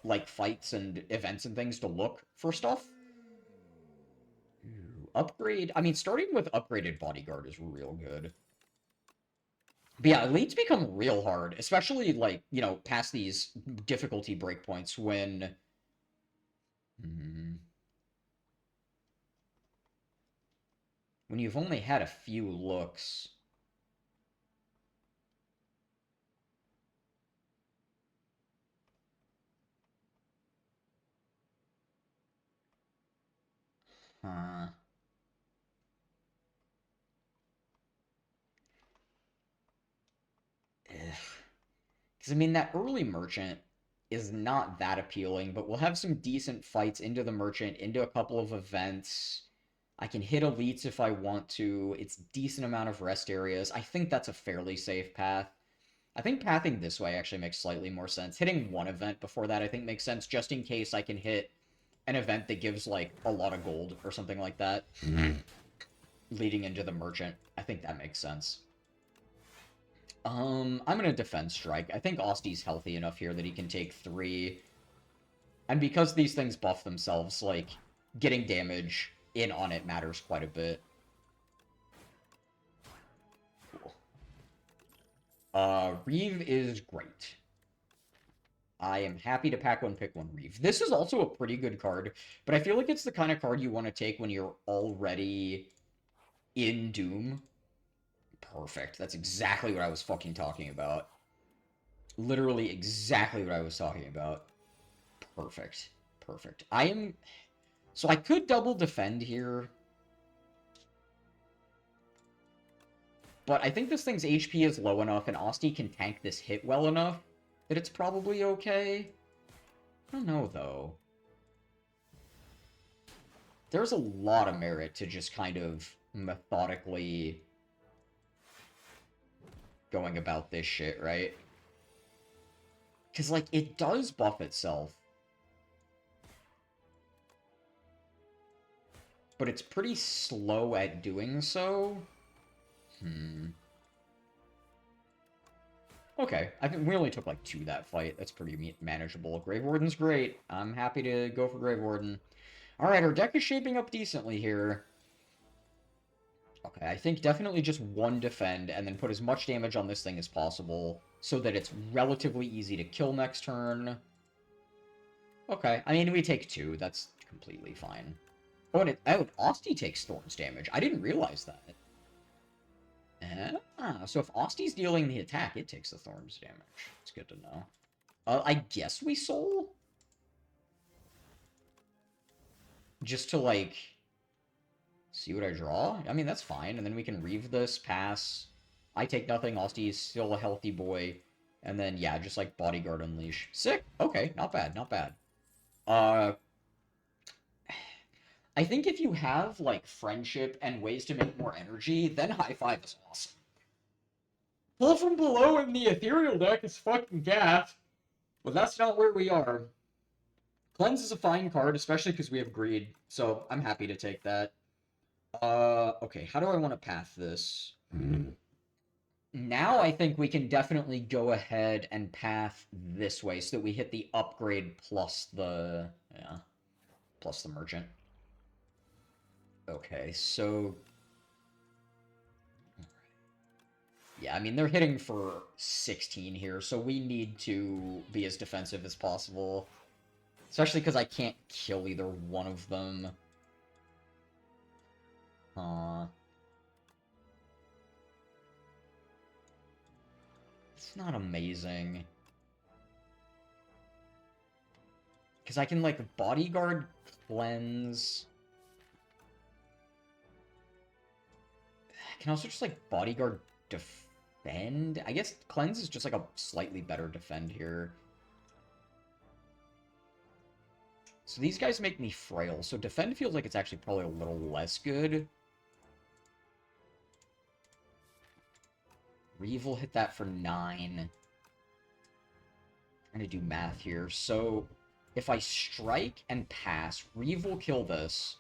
like, fights and events and things to look for stuff. Ooh, upgrade... I mean, starting with upgraded bodyguard is real good. But yeah, elites become real hard, especially, like, you know, past these difficulty breakpoints when... Hmm, when you've only had a few looks. Huh. Because, I mean, that early merchant is not that appealing, but we'll have some decent fights into the merchant, into a couple of events. I can hit elites if I want to. It's decent amount of rest areas. I think that's a fairly safe path. I think pathing this way actually makes slightly more sense. Hitting one event before that I think makes sense, just in case I can hit an event that gives, like, a lot of gold or something like that, leading into the merchant. I think that makes sense. I'm gonna defend strike. I think Osti's healthy enough here that he can take 3. And because these things buff themselves, like, getting damage in on it matters quite a bit. Cool. Reeve is great. I am happy to pack one, pick one Reeve. This is also a pretty good card, but I feel like it's the kind of card you want to take when you're already in Doom. Perfect. That's exactly what I was fucking talking about. Literally exactly what I was talking about. Perfect. Perfect. I am... So I could double defend here, but I think this thing's HP is low enough and Osti can tank this hit well enough that it's probably okay. I don't know, though. There's a lot of merit to just kind of methodically going about this shit, right? Because, like, it does buff itself, but it's pretty slow at doing so. Okay, I think we only took, like, 2 that fight. That's pretty manageable. Grave Warden's great. I'm happy to go for Grave Warden. Alright, our deck is shaping up decently here. Okay, I think definitely just 1 defend, and then put as much damage on this thing as possible, so that it's relatively easy to kill next turn. Okay, I mean, we take 2. That's completely fine. Oh, and Osti takes Thorns damage. I didn't realize that. So if Osti's dealing the attack, it takes the Thorns damage. It's good to know. I guess we Soul? Just to, like, see what I draw? I mean, that's fine. And then we can Reave this, pass. I take nothing. Osti is still a healthy boy. And then, yeah, just, like, Bodyguard Unleash. Sick! Okay, not bad, not bad. I think if you have, like, friendship and ways to make more energy, then High Five is awesome. Pull from below in the ethereal deck is fucking gas. But that's not where we are. Cleanse is a fine card, especially because we have Greed, so I'm happy to take that. Okay, how do I want to path this? Now I think we can definitely go ahead and path this way so that we hit the upgrade plus the... yeah, plus the merchant. Okay, so... yeah, I mean, they're hitting for 16 here, so we need to be as defensive as possible. Especially because I can't kill either one of them. It's not amazing. Because I can, like, bodyguard cleanse. I can also just, like, bodyguard defend. I guess cleanse is just, like, a slightly better defend here. So these guys make me frail, so defend feels like it's actually probably a little less good. Reeve will hit that for 9. Trying to do math here. So if I strike and pass, Reeve will kill this.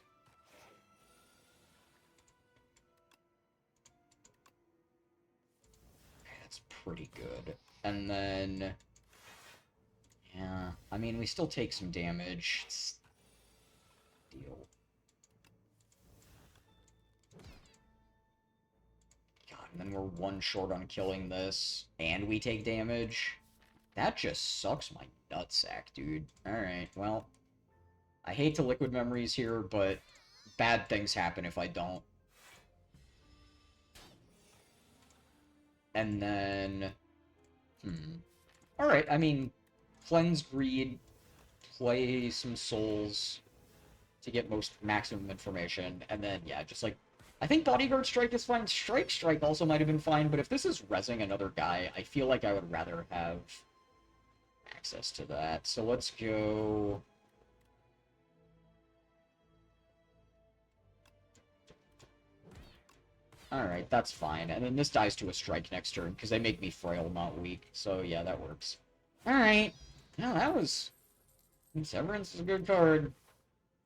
Okay, that's pretty good. And then... Yeah, I mean, we still take some damage. It's... deal. God, and then we're one short on killing this, and we take damage. That just sucks my nutsack, dude. Alright, well, I hate to liquid memories here, but bad things happen if I don't. And then... Alright, I mean, cleanse greed, play some souls to get maximum information, and then, yeah, just like... I think Bodyguard Strike is fine. Strike also might have been fine, but if this is rezzing another guy, I feel like I would rather have access to that. So let's go... Alright, that's fine. And then this dies to a strike next turn, because they make me frail, not weak. So yeah, that works. Alright. Yeah, that was... Severance is a good card.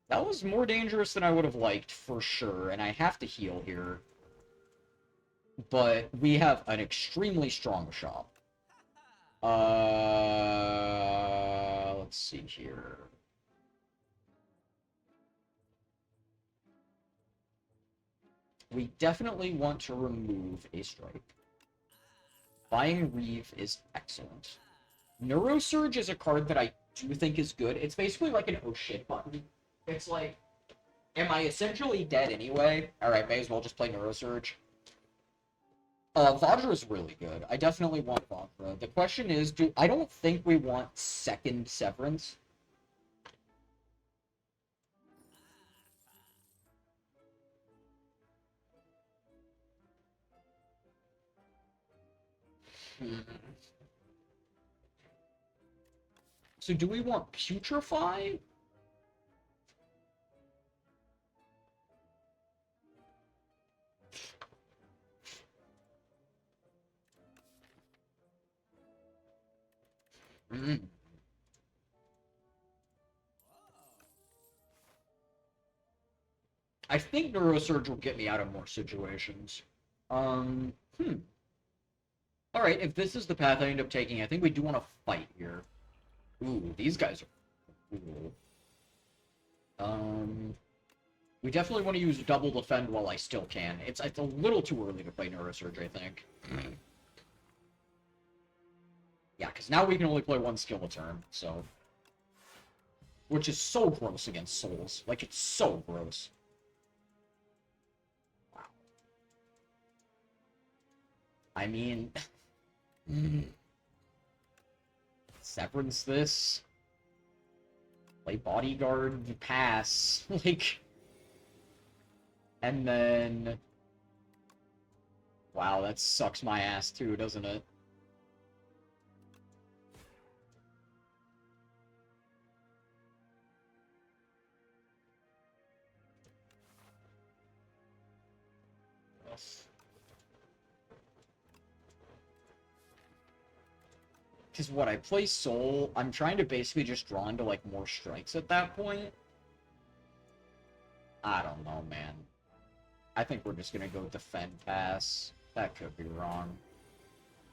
That was more dangerous than I would have liked, for sure, and I have to heal here. But we have an extremely strong shop. Let's see here. We definitely want to remove a strike. Buying Reeve is excellent. Neurosurge is a card that I do think is good. It's basically like an oh shit button. It's like, am I essentially dead anyway? Alright, may as well just play Neurosurge. Vajra is really good. I definitely want Vajra. The question is, I don't think we want second Severance. So do we want Putrefy? I think Neurosurge will get me out of more situations. Alright, if this is the path I end up taking, I think we do want to fight here. Ooh, these guys are cool. We definitely want to use double defend while I still can. It's a little too early to play Neurosurge, I think. Yeah, because now we can only play one skill a turn, so... Which is so gross against souls. Like, it's so gross. Wow. I mean... Severance this. Play Bodyguard, pass. Like... And then... Wow, that sucks my ass too, doesn't it? Because what, I play Soul, I'm trying to basically just draw into, like, more strikes at that point. I don't know, man. I think we're just gonna go defend pass. That could be wrong.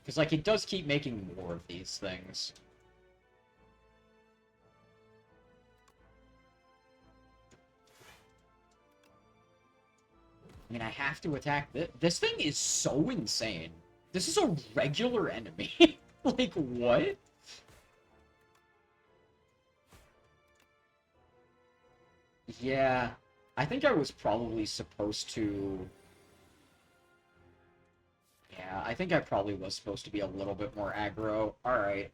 Because, like, it does keep making more of these things. I mean, I have to attack this. This thing is so insane. This is a regular enemy. Like, what? Yeah, I think I was probably supposed to... Yeah, I think I probably was supposed to be a little bit more aggro. Alright.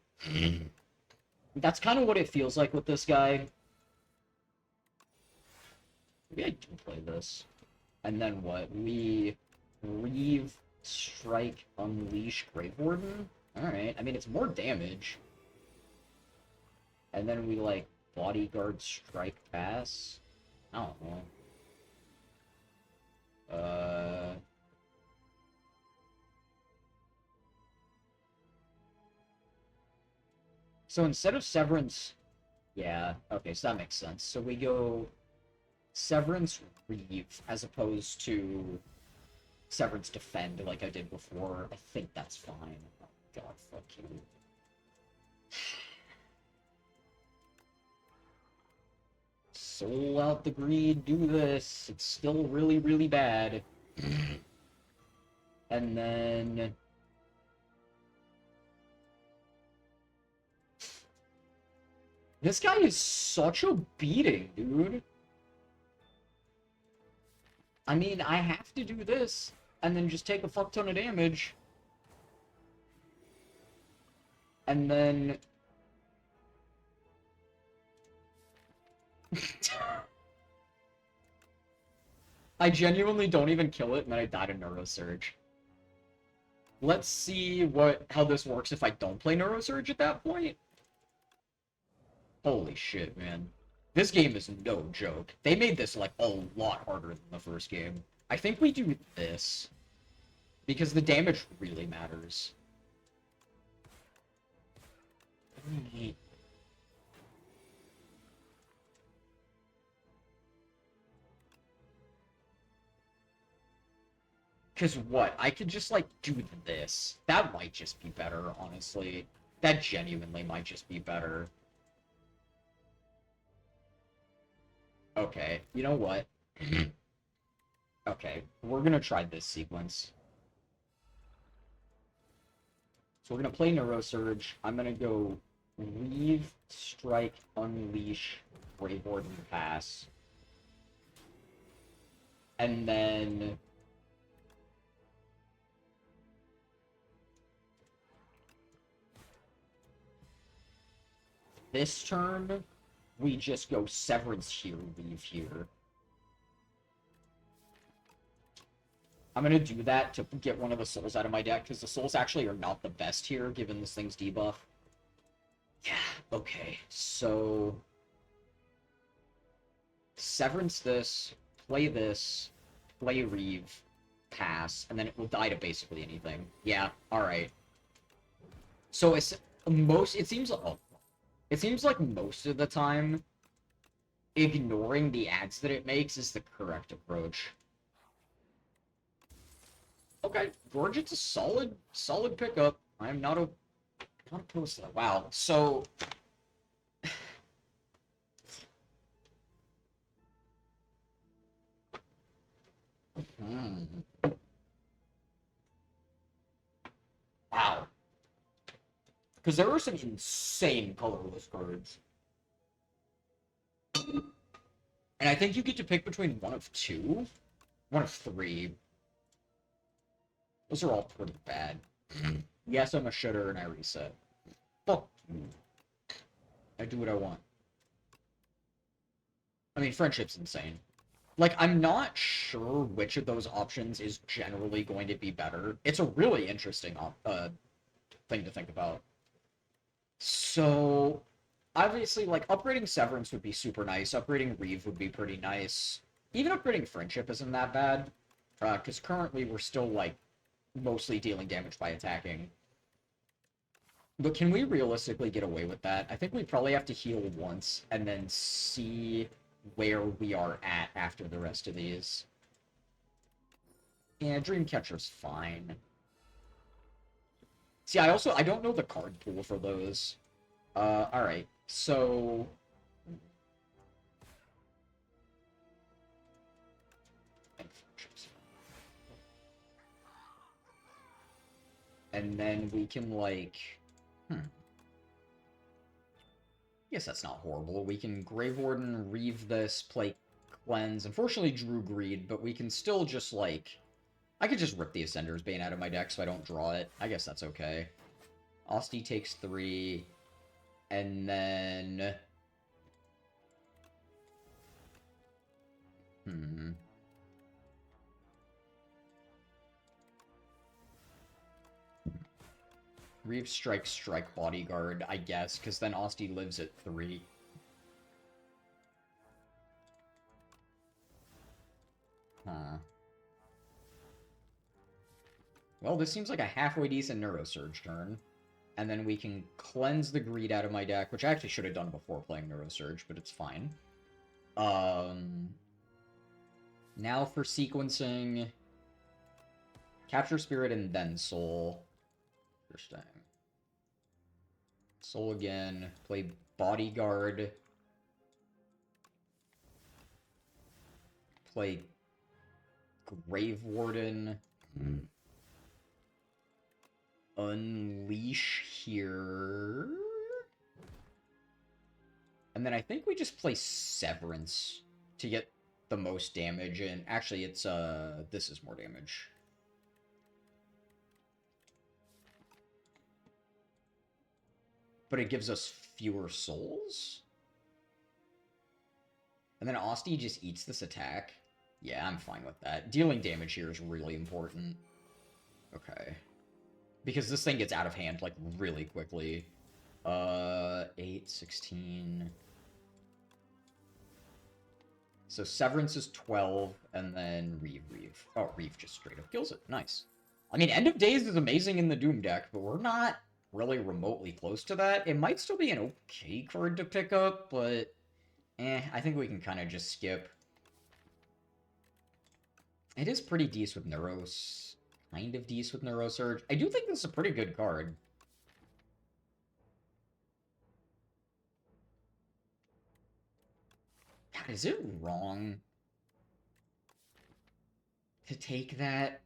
That's kind of what it feels like with this guy. Maybe I do play this. And then what? We Reeve, Strike, Unleash, Grave Warden? Alright, I mean, it's more damage. And then we, like, Bodyguard, Strike, Pass? I don't know. So instead of Severance... Yeah, okay, so that makes sense. So we go Severance, Reeve, as opposed to Severance, Defend, like I did before. I think that's fine. Oh, God, fuck you. Soul out the greed, do this. It's still really, really bad. And then... This guy is such a beating, dude. I mean, I have to do this, and then just take a fuck ton of damage. And then... I genuinely don't even kill it, and then I died of Neurosurge. Let's see how this works if I don't play Neurosurge at that point. Holy shit, man. This game is no joke. They made this, like, a lot harder than the first game. I think we do this. Because the damage really matters. Because what? I could just, like, do this. That might just be better, honestly. That genuinely might just be better. Okay, you know what? Okay, we're gonna try this sequence. So we're gonna play Neurosurge. I'm gonna go Leave, Strike, Unleash, Brave Warden, Pass. And then... this turn, we just go Severance here, Leave here. I'm gonna do that to get one of the souls out of my deck, because the souls actually are not the best here, given this thing's debuff. Yeah, okay, so... Severance this, play Reeve, pass, and then it will die to basically anything. Yeah, alright. So it seems like most of the time, ignoring the ads that it makes is the correct approach. Okay, Gorget's a solid pickup. I am not opposed to that. Wow. So wow. Because there are some insane colorless cards. And I think you get to pick between one of three. Those are all pretty bad. Yes, I'm a shitter and I reset. Fuck you. I do what I want. I mean, friendship's insane. Like, I'm not sure which of those options is generally going to be better. It's a really interesting thing to think about. So, obviously, like, upgrading Severance would be super nice. Upgrading Reeve would be pretty nice. Even upgrading Friendship isn't that bad. Because currently we're still, like, mostly dealing damage by attacking. But can we realistically get away with that? I think we probably have to heal once and then see where we are at after the rest of these. Yeah, Dreamcatcher's fine. See, I don't know the card pool for those. Alright, so... And then we can, like... I guess that's not horrible. We can Grave Warden, Reeve this, play Cleanse. Unfortunately, drew Greed, but we can still just, like... I could just rip the Ascender's Bane out of my deck so I don't draw it. I guess that's okay. Asti takes 3. And then... Reeve Strike Bodyguard, I guess, because then Asti lives at 3. Huh. Well, this seems like a halfway decent Neurosurge turn. And then we can cleanse the Greed out of my deck, which I actually should have done before playing Neurosurge, but it's fine. Now for sequencing... Capture Spirit and then Soul. Interesting. Soul again. Play Bodyguard. play Grave Warden. Unleash here. And then I think we just play Severance to get the most damage. And actually, it's, this is more damage. But it gives us fewer souls? And then Asti just eats this attack. Yeah, I'm fine with that. Dealing damage here is really important. Okay. Because this thing gets out of hand, like, really quickly. 8, 16... So Severance is 12, and then Reeve. Oh, Reeve just straight up kills it. Nice. I mean, End of Days is amazing in the Doom deck, but we're not really remotely close to that. It might still be an okay card to pick up, but... I think we can kind of just skip. It is pretty decent with Neuros. Kind of decent with Neurosurge. I do think this is a pretty good card. God, is it wrong to take that?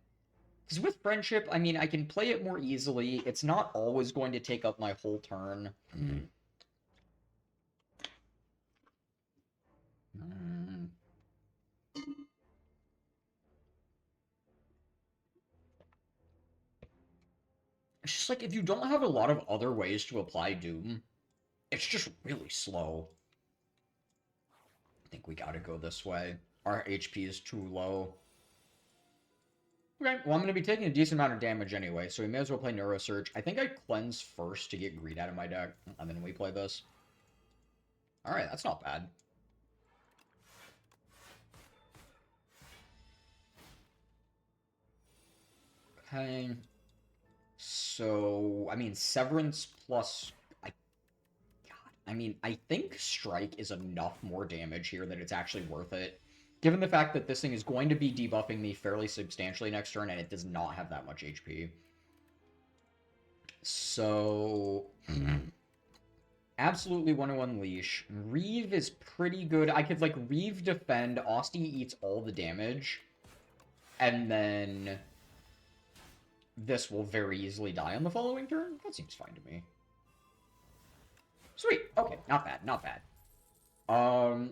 Because with Friendship, I mean, I can play it more easily. It's not always going to take up my whole turn. It's just like, if you don't have a lot of other ways to apply Doom, it's just really slow. I think we gotta go this way. Our HP is too low. Okay, well, I'm going to be taking a decent amount of damage anyway, so we may as well play Neurosurge. I think I cleanse first to get Greed out of my deck, and then we play this. Alright, that's not bad. Okay. So, I mean, Severance plus... I think Strike is enough more damage here that it's actually worth it. Given the fact that this thing is going to be debuffing me fairly substantially next turn, and it does not have that much HP. So... absolutely want to Unleash. Reeve is pretty good. I could, like, Reeve defend. Asti eats all the damage. And then... this will very easily die on the following turn? That seems fine to me. Sweet. Okay, not bad, not bad.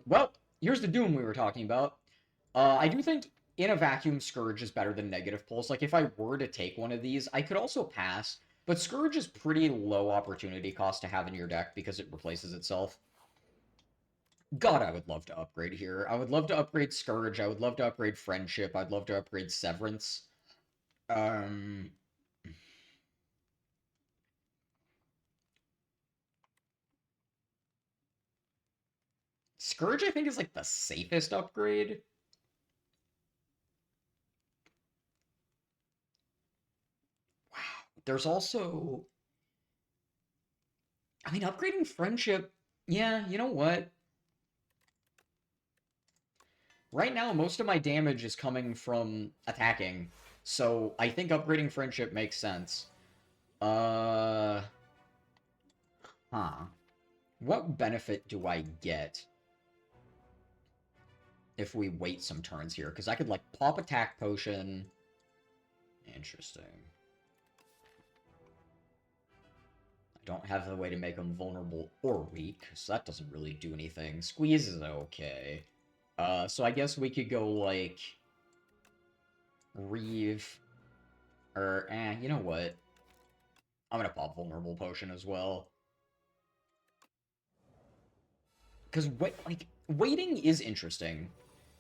Well, here's the Doom we were talking about. I do think in a vacuum, Scourge is better than Negative Pulse. Like, if I were to take one of these, I could also pass, but Scourge is pretty low opportunity cost to have in your deck because it replaces itself. God, I would love to upgrade here. I would love to upgrade Scourge. I would love to upgrade Friendship. I'd love to upgrade Severance. Scourge, I think, is, like, the safest upgrade. Wow. There's also... I mean, upgrading Friendship... yeah, you know what? Right now, most of my damage is coming from attacking, so I think upgrading Friendship makes sense. Huh. What benefit do I get if we wait some turns here? Because I could, like, pop Attack Potion. Interesting. I don't have the way to make them vulnerable or weak, so that doesn't really do anything. Squeeze is okay. So I guess we could go, like... Reeve. Or, you know what? I'm gonna pop Vulnerable Potion as well. Because, like, waiting is interesting.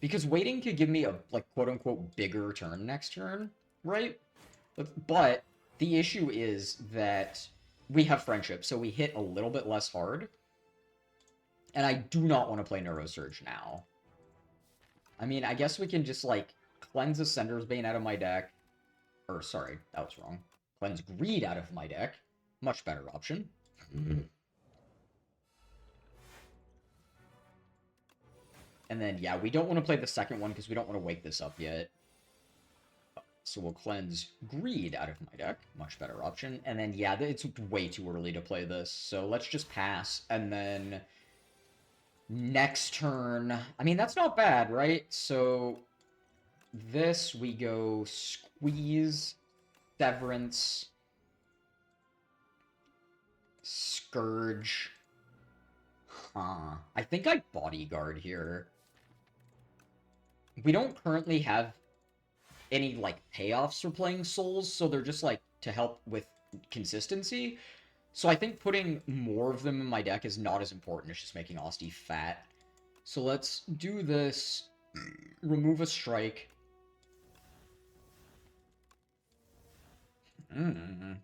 Because waiting could give me a, like, quote-unquote bigger turn next turn, right? But the issue is that we have Friendship, so we hit a little bit less hard. And I do not want to play Neurosurge now. I mean, I guess we can just, like, cleanse Ascender's Bane out of my deck. Or, sorry, that was wrong. Cleanse Greed out of my deck. Much better option. And then, yeah, we don't want to play the second one because we don't want to wake this up yet. So we'll cleanse Greed out of my deck. Much better option. And then, yeah, it's way too early to play this. So let's just pass. And then Next turn, I mean, that's not bad, right? So this, we go Squeeze, Severance, Scourge. Huh. I think I Bodyguard here. We don't currently have any, like, payoffs for playing Souls, so they're just, like, to help with consistency. So I think putting more of them in my deck is not as important as just making Asti fat. So let's do this. Remove a strike. And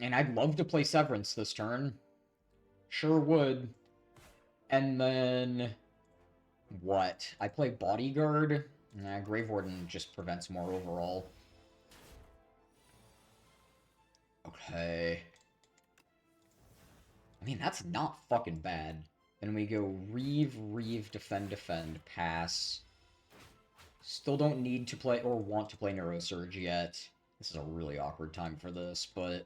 I'd love to play Severance this turn. Sure would. And then... what? I play Bodyguard? Nah, Grave Warden just prevents more overall. Okay. I mean, that's not fucking bad. Then we go Reeve, Defend, Pass. Still don't need to play or want to play Neurosurge yet. This is a really awkward time for this, but...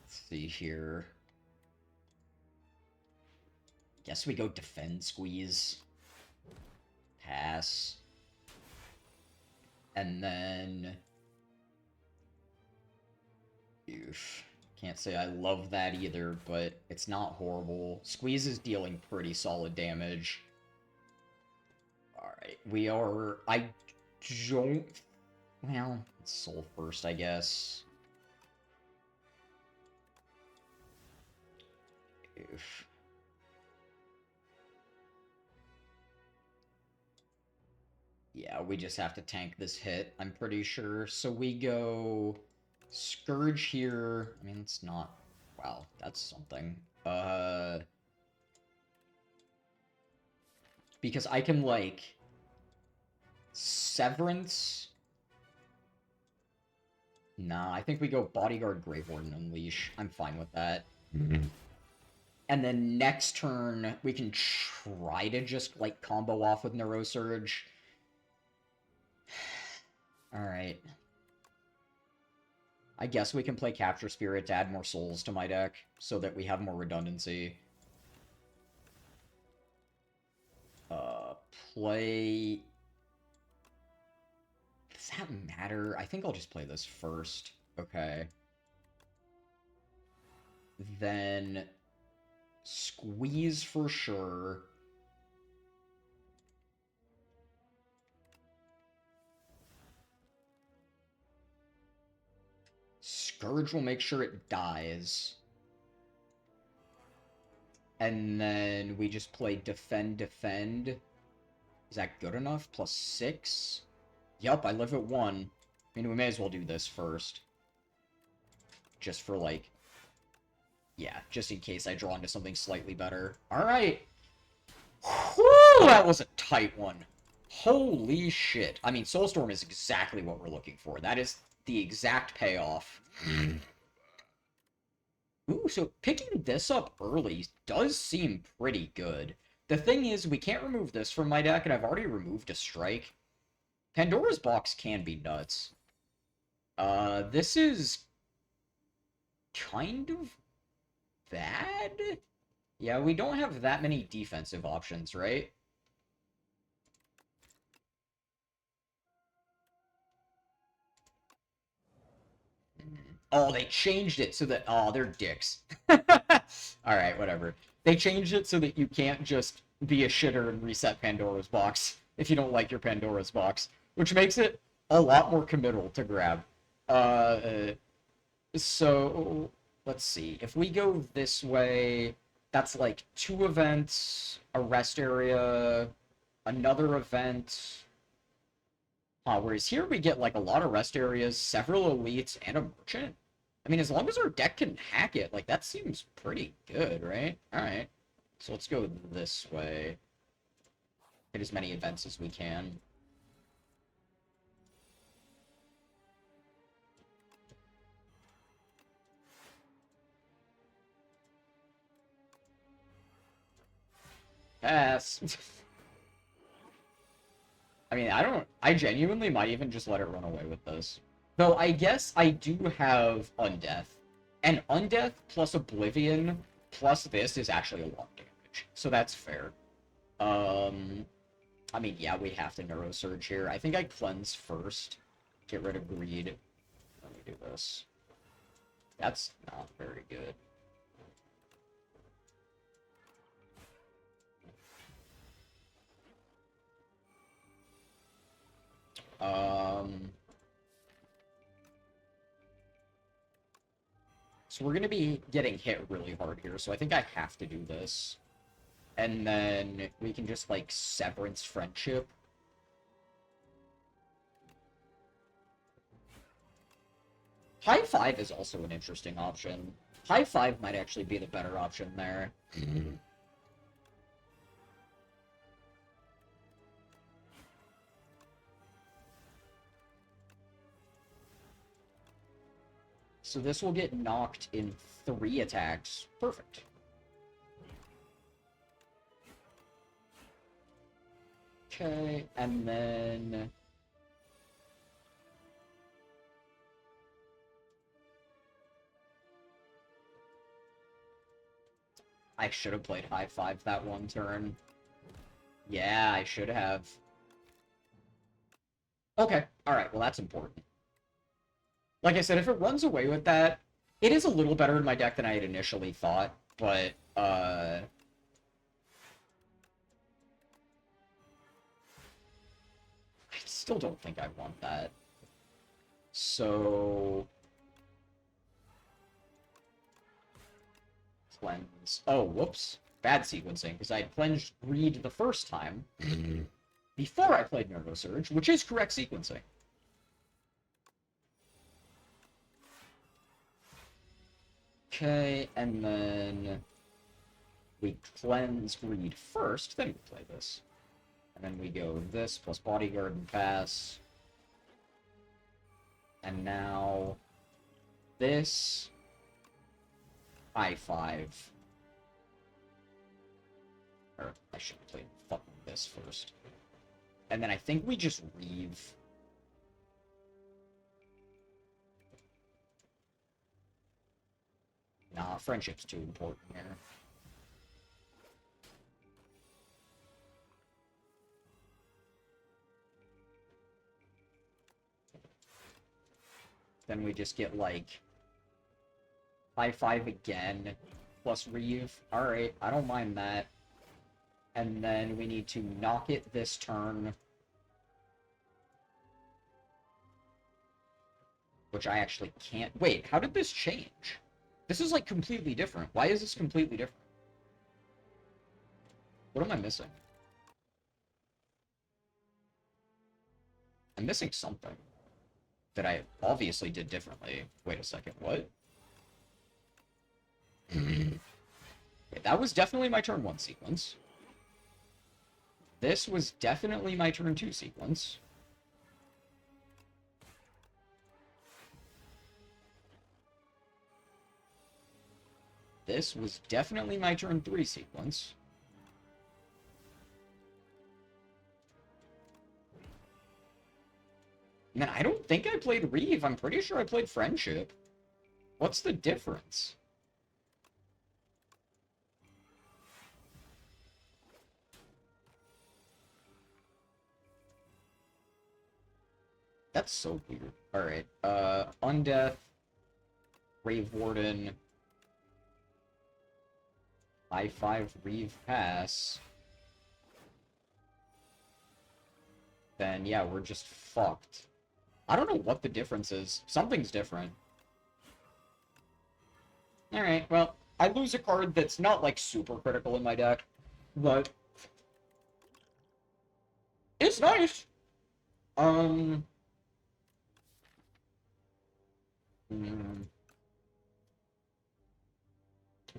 let's see here. Guess we go Defend, Squeeze. Pass. And then... oof. Can't say I love that either, but it's not horrible. Squeeze is dealing pretty solid damage. Alright, we are... I don't... well, Soul first, I guess. Oof. Yeah, we just have to tank this hit, I'm pretty sure. So we go... Scourge here. I mean, it's not... wow, that's something. Because I can, like... Severance? Nah, I think we go Bodyguard, Grave Warden, Unleash. I'm fine with that. And then next turn, we can try to just, like, combo off with Neurosurge. Alright. I guess we can play Capture Spirit to add more souls to my deck, so that we have more redundancy. Play... does that matter? I think I'll just play this first. Okay. Then... Squeeze for sure. Scourge will make sure it dies. And then we just play Defend. Is that good enough? Plus 6? Yup, I live at 1. I mean, we may as well do this first. Just for, like... yeah, just in case I draw into something slightly better. Alright! Whew, that was a tight one. Holy shit. I mean, Soulstorm is exactly what we're looking for. That is the exact payoff. Ooh, so picking this up early does seem pretty good. The thing is, we can't remove this from my deck, and I've already removed a strike. Pandora's Box can be nuts. This is... kind of... bad? Yeah, we don't have that many defensive options, right? Oh, they changed it so that... oh, they're dicks. Alright, whatever. They changed it so that you can't just be a shitter and reset Pandora's Box if you don't like your Pandora's Box, which makes it a lot more committal to grab. So, let's see. If we go this way, that's like 2 events, a rest area, another event... whereas here we get, like, a lot of rest areas, several elites, and a merchant. I mean, as long as our deck can hack it, like, that seems pretty good, right? Alright. So let's go this way. Hit as many events as we can. Pass. I mean, I genuinely might even just let it run away with this. Though, I guess I do have Undeath. And Undeath plus Oblivion plus this is actually a lot of damage. So that's fair. I mean, yeah, we have to Neurosurge here. I think I cleanse first. Get rid of Greed. Let me do this. That's not very good. So we're going to be getting hit really hard here, so I think I have to do this. And then we can just, like, Severance Friendship. High Five is also an interesting option. High Five might actually be the better option there. So this will get knocked in 3 attacks. Perfect. Okay, and then... I should have played High Five that one turn. Yeah, I should have. Okay, alright, well that's important. Like I said, if it runs away with that, it is a little better in my deck than I had initially thought, but, I still don't think I want that. So... Cleanse. Oh, whoops. Bad sequencing, because I had cleansed Greed the first time before I played Neurosurge, which is correct sequencing. Okay, and then we cleanse Greed first, then we play this. And then we go this plus Bodyguard and pass. And now this. High Five. Or I should have played fucking this first. And then I think we just Reave. Nah, friendship's too important here. Then we just get, like, High Five again, plus Reave. Alright, I don't mind that. And then we need to knock it this turn. Which I actually can't... Wait, how did this change? This is, like, completely different. Why is this completely different? What am I missing? I'm missing something that I obviously did differently. Wait a second, what? Okay, that was definitely my turn 1 sequence. This was definitely my turn 2 sequence. This was definitely my turn 3 sequence. And then I don't think I played Reave. I'm pretty sure I played Friendship. What's the difference? That's so weird. Alright, Undeath, Grave Warden, High Five, Reave, Pass. Then, yeah, we're just fucked. I don't know what the difference is. Something's different. Alright, well, I lose a card that's not, like, super critical in my deck, but it's nice.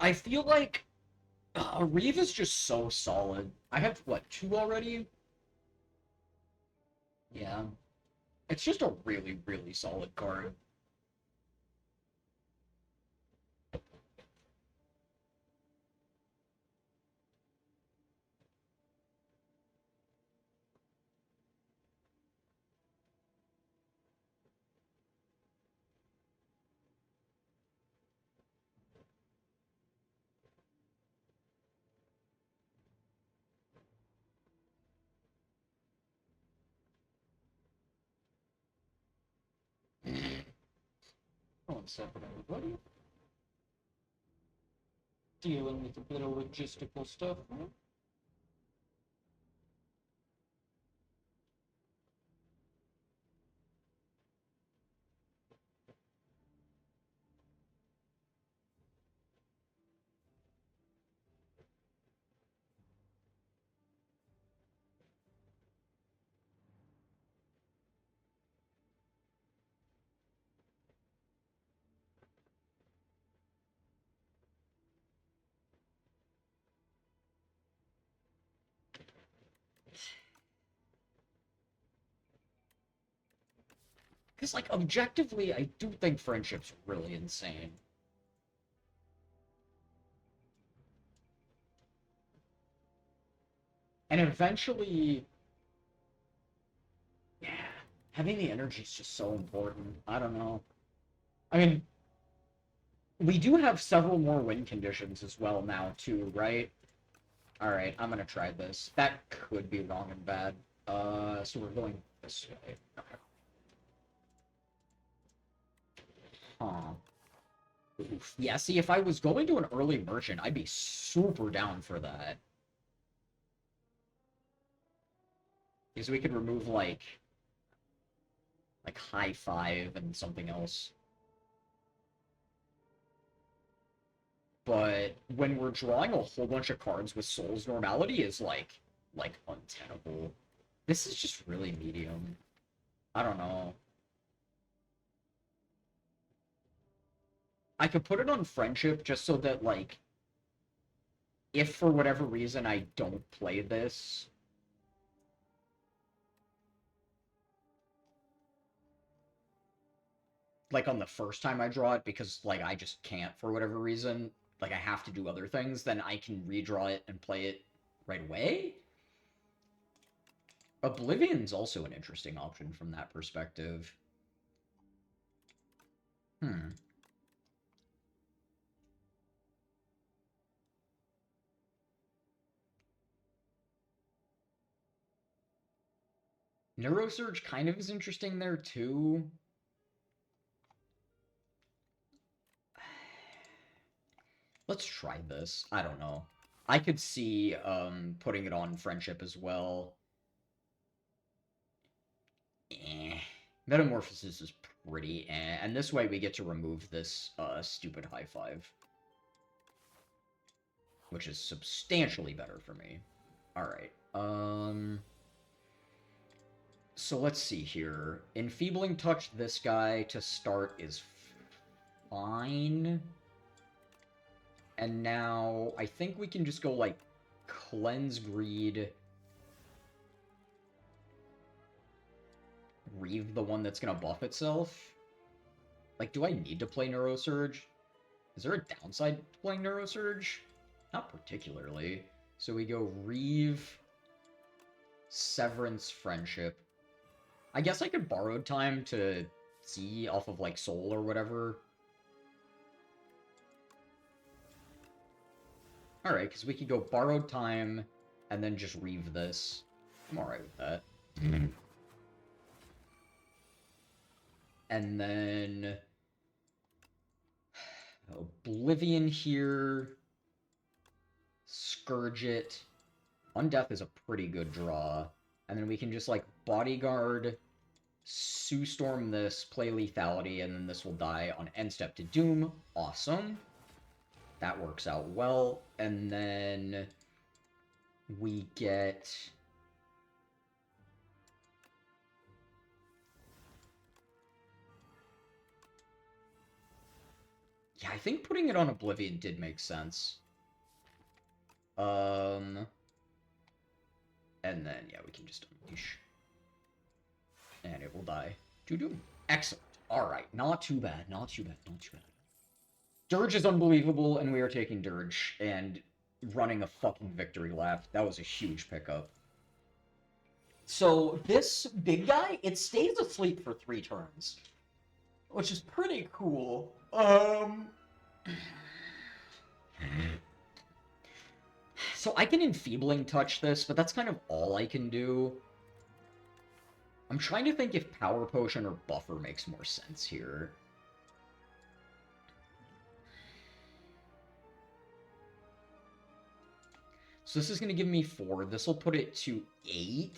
I feel like Reave is just so solid. I have, what, 2 already? Yeah. It's just a really, really solid card. 1 second, everybody. Dealing with a bit of logistical stuff. Because, like, objectively, I do think friendship's really insane. And eventually, yeah, having the energy is just so important. I don't know. I mean, we do have several more win conditions as well now, too, right? Alright, I'm gonna try this. That could be wrong and bad. So we're going this way. Okay. Huh. Oof. Yeah, see, if I was going to an early merchant, I'd be super down for that. Because we could remove, like high five and something else. But when we're drawing a whole bunch of cards with Soul's Normality is, like untenable. This is just really medium. I don't know. I could put it on Friendship just so that, like, if for whatever reason I don't play this, like, on the first time I draw it, because, like, I just can't for whatever reason, like, I have to do other things, then I can redraw it and play it right away? Oblivion's also an interesting option from that perspective. Neurosurge kind of is interesting there, too. Let's try this. I don't know. I could see putting it on Friendship as well. Metamorphosis is pretty and this way we get to remove this stupid high five. Which is substantially better for me. Alright, so let's see here. Enfeebling Touch this guy to start is fine. And now, I think we can just go, like, Cleanse Greed. Reeve the one that's gonna buff itself. Like, do I need to play Neurosurge? Is there a downside to playing Neurosurge? Not particularly. So we go Reeve, Severance, Friendship. I guess I could Borrowed Time to see off of, like, Soul or whatever. Alright, because we could go Borrowed Time, and then just Reeve this. I'm alright with that. And then... Oblivion here. Scourge it. Undeath is a pretty good draw. And then we can just, like, Bodyguard, Sue Storm this, play Lethality, and then this will die on end step to Doom. Awesome. That works out well. And then we get... Yeah, I think putting it on Oblivion did make sense. And then, yeah, we can just unleash. And it will die to Doom. Excellent. Alright, not too bad, not too bad, not too bad. Dirge is unbelievable, and we are taking Dirge and running a fucking victory lap. That was a huge pickup. So, this big guy, it stays asleep for 3 turns. Which is pretty cool. So I can Enfeebling Touch this, but that's kind of all I can do. I'm trying to think if Power Potion or Buffer makes more sense here. So this is going to give me 4. This will put it to 8.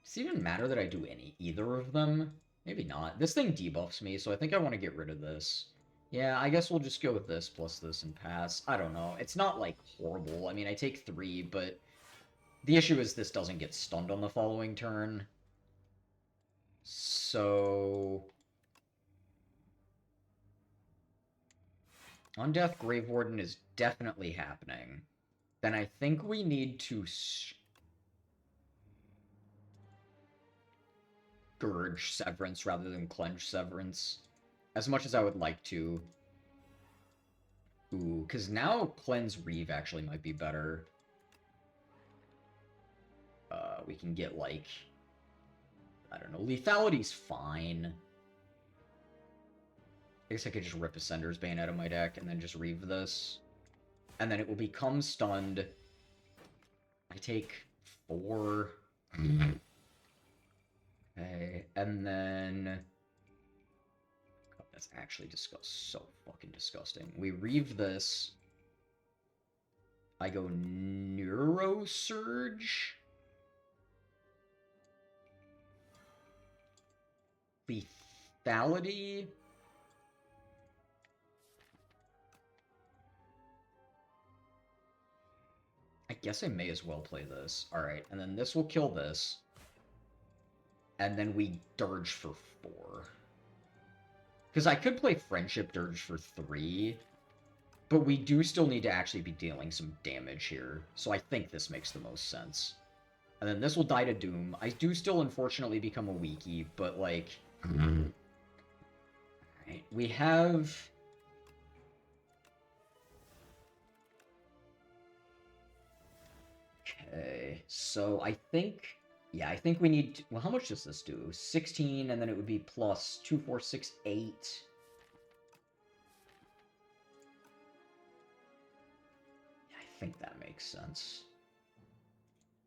Does it even matter that I do either of them? Maybe not. This thing debuffs me, so I think I want to get rid of this. Yeah, I guess we'll just go with this plus this and pass. I don't know. It's not, like, horrible. I mean, I take 3, but the issue is this doesn't get stunned on the following turn. So... Undeath Grave Warden is definitely happening. Then I think we need to Scourge Severance rather than Clench Severance. As much as I would like to. Ooh, because now Cleanse Reeve actually might be better. We can get, like... I don't know. Lethality's fine. I guess I could just rip Ascender's Bane out of my deck and then just Reeve this. And then it will become stunned. I take 4. Okay, and then... Oh, that's actually so fucking disgusting. We Reeve this. I go Neurosurge. Lethality. I guess I may as well play this. Alright, and then this will kill this. And then we Dirge for 4. Because I could play Friendship Dirge for 3. But we do still need to actually be dealing some damage here. So I think this makes the most sense. And then this will die to Doom. I do still, unfortunately, become a weakie, but, like... Alright, we have... Okay, so I think... Yeah, I think we need... To, well, how much does this do? 16, and then it would be plus 2, 4, 6, 8. Yeah, I think that makes sense.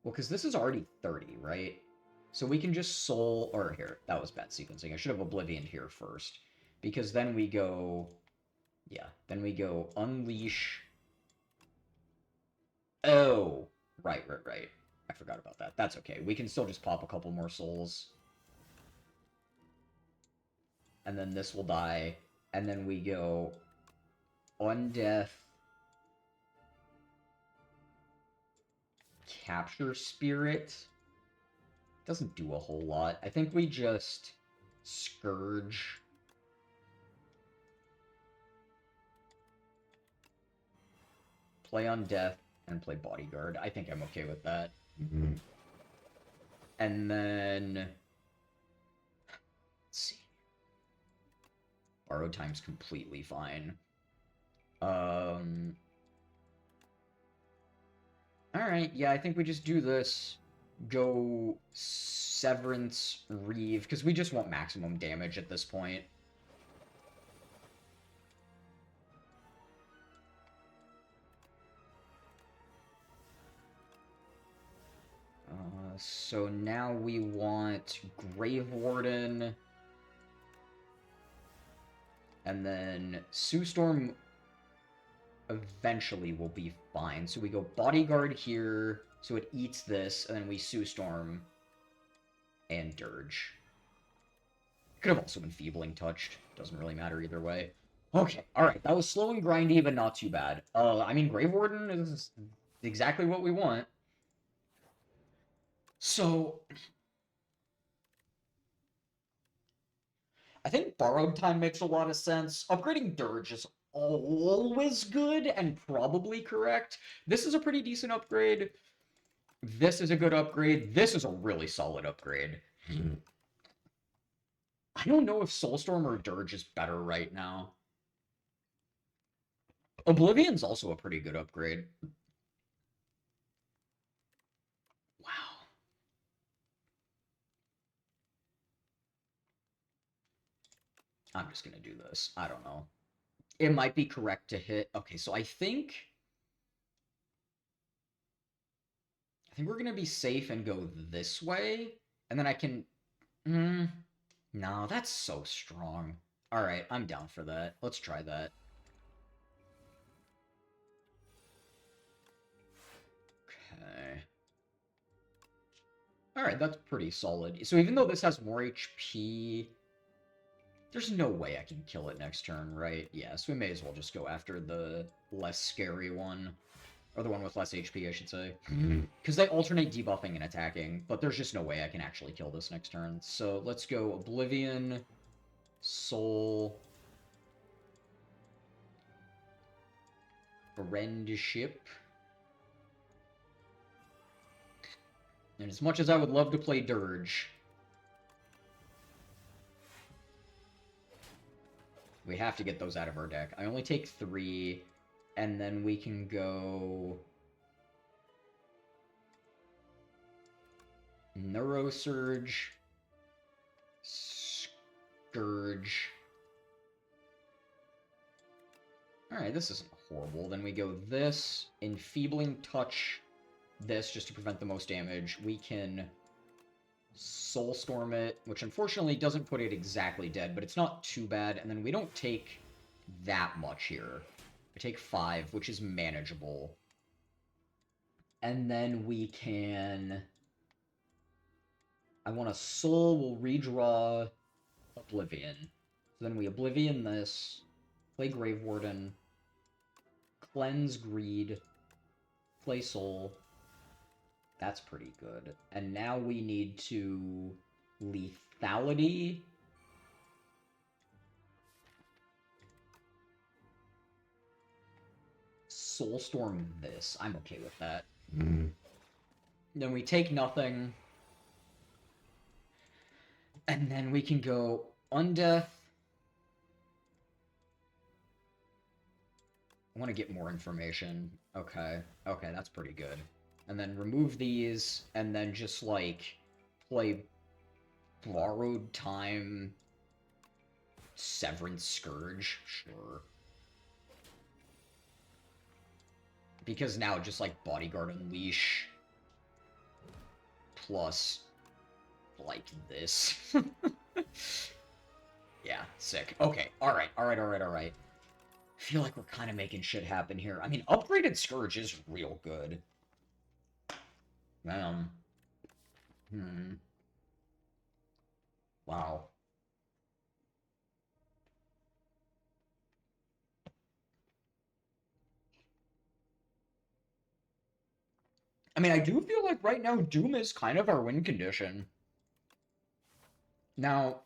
Well, because this is already 30, right? So we can just soul... Or here, that was bad sequencing. I should have Oblivioned here first. Because then we go... Yeah, then we go Unleash... Oh! Right. I forgot about that. That's okay. We can still just pop a couple more souls. And then this will die. And then we go... Undeath... Capture Spirit... Doesn't do a whole lot. I think we just... Scourge... Play Undeath, and play Bodyguard. I think I'm okay with that. And then... Let's see. Borrowed Time's completely fine. Alright, yeah, I think we just do this. Go Severance, Reeve, because we just want maximum damage at this point. So now we want Grave Warden. And then Sue Storm eventually will be fine. So we go Bodyguard here, so it eats this, and then we Sue Storm and Dirge. Could have also been Feebling Touched. Doesn't really matter either way. Okay, alright, that was slow and grindy, but not too bad. I mean, Grave Warden is exactly what we want. So, I think Borrowed Time makes a lot of sense. Upgrading Dirge is always good and probably correct. This is a pretty decent upgrade. This is a good upgrade. This is a really solid upgrade. I don't know if Soulstorm or Dirge is better right now. Oblivion's also a pretty good upgrade. Wow. I'm just gonna do this. I don't know. It might be correct to hit... Okay, so I think we're gonna be safe and go this way. And then I can... No, that's so strong. Alright, I'm down for that. Let's try that. Okay. Alright, that's pretty solid. So even though this has more HP, there's no way I can kill it next turn, right? Yeah, so we may as well just go after the less scary one. Or the one with less HP, I should say. Because they alternate debuffing and attacking, but there's just no way I can actually kill this next turn. So let's go Oblivion, Soul, Friendship. And as much as I would love to play Dirge, we have to get those out of our deck. I only take 3, and then we can go Neurosurge, Scourge. Alright, this isn't horrible. Then we go this, Enfeebling Touch, this just to prevent the most damage. We can Soulstorm it, which unfortunately doesn't put it exactly dead, but it's not too bad. And then we don't take that much here. We take 5, which is manageable. And then we can... I want a Soul, we'll redraw Oblivion. So then we Oblivion this, play Grave Warden, Cleanse Greed, play Soul. That's pretty good. And now we need to Lethality. Soulstorm this. I'm okay with that. Then we take nothing. And then we can go Undeath. I want to get more information. Okay. Okay, that's pretty good. And then remove these, and then just, like, play Borrowed Time, Severance Scourge. Sure. Because now just, like, Bodyguard Unleash plus, like, this. Yeah, sick. Okay, alright. I feel like we're kind of making shit happen here. I mean, Upgraded Scourge is real good. Wow. I mean, I do feel like right now Doom is kind of our win condition. Now,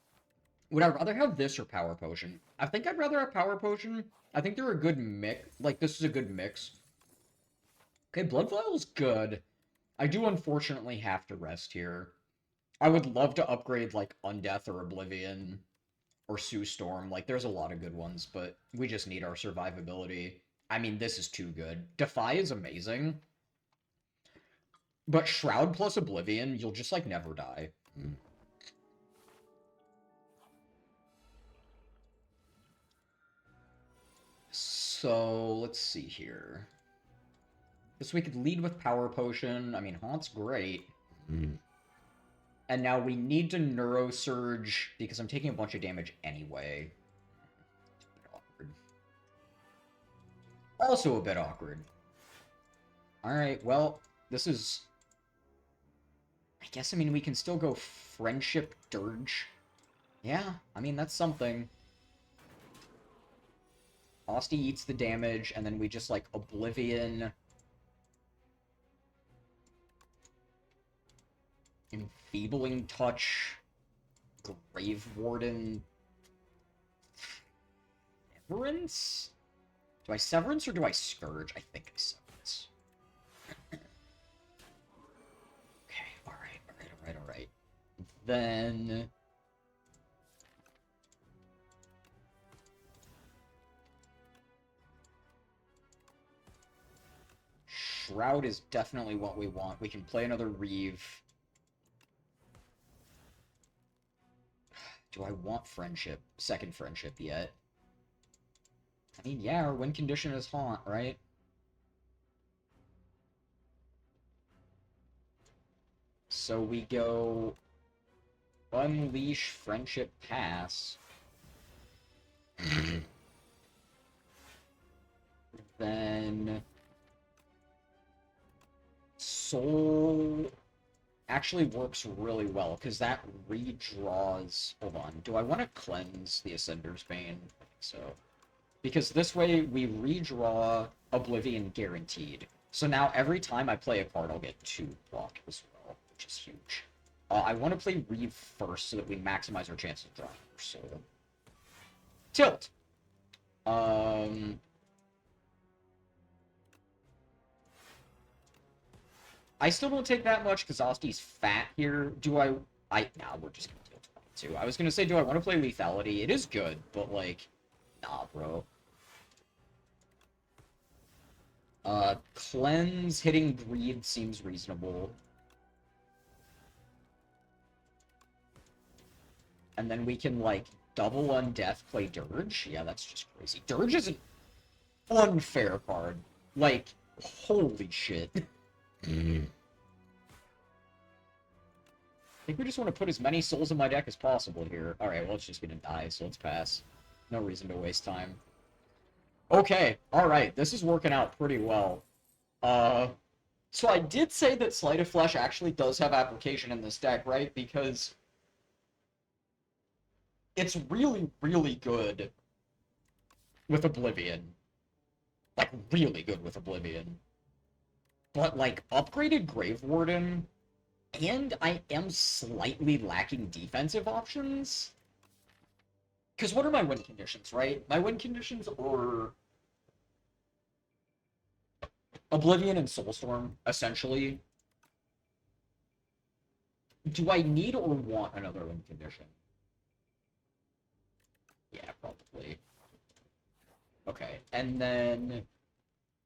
would I rather have this or Power Potion? I think I'd rather have Power Potion. I think they're a good mix. Like, this is a good mix. Okay, Blood Vial's good. I do unfortunately have to rest here. I would love to upgrade, like, Undeath or Oblivion or Sue Storm. Like, there's a lot of good ones, but we just need our survivability. I mean, this is too good. Defy is amazing. But Shroud plus Oblivion, you'll just, like, never die. So, let's see here. So we could lead with Power Potion. I mean, Haunt's great. And now we need to Neurosurge, because I'm taking a bunch of damage anyway. A bit awkward. Also a bit awkward. Alright, well, this is... I guess, I mean, we can still go Friendship Dirge. Yeah, I mean, that's something. Asti eats the damage, and then we just, like, Oblivion... Enfeebling Touch, Grave Warden, Severance? Do I Severance or do I Scourge? I think I Severance. Okay, alright. Then... Shroud is definitely what we want. We can play another Reeve. Do I want Friendship? Second Friendship yet? I mean, yeah, our win condition is Haunt, right? So we go... Unleash Friendship Pass. Then... Soul actually works really well, because that redraws... Hold on. Do I want to cleanse the Ascender's Bane? I think so. Because this way, we redraw Oblivion guaranteed. So now, every time I play a card, I'll get 2 block as well, which is huge. I want to play Reeve first, so that we maximize our chances of drawing for Soul. Tilt! I still don't take that much, because Osti's fat here. Do I... Nah, we're just gonna deal 22. I was gonna say, do I want to play Lethality? It is good, but, like... Nah, bro. Cleanse hitting Greed seems reasonable. And then we can, like, double Undeath, play Dirge? Yeah, that's just crazy. Dirge is an unfair card. Like, holy shit. I think we just want to put as many souls in my deck as possible here. Alright, well, it's just gonna die, so let's pass. No reason to waste time. Okay, alright, this is working out pretty well. So I did say that Sleight of Flesh actually does have application in this deck, right? Because it's really, really good with Oblivion. Like, really good with Oblivion. But, like, upgraded Grave Warden, and I am slightly lacking defensive options. Because what are my win conditions, right? My win conditions are Oblivion and Soulstorm, essentially. Do I need or want another win condition? Yeah, probably. Okay, and then...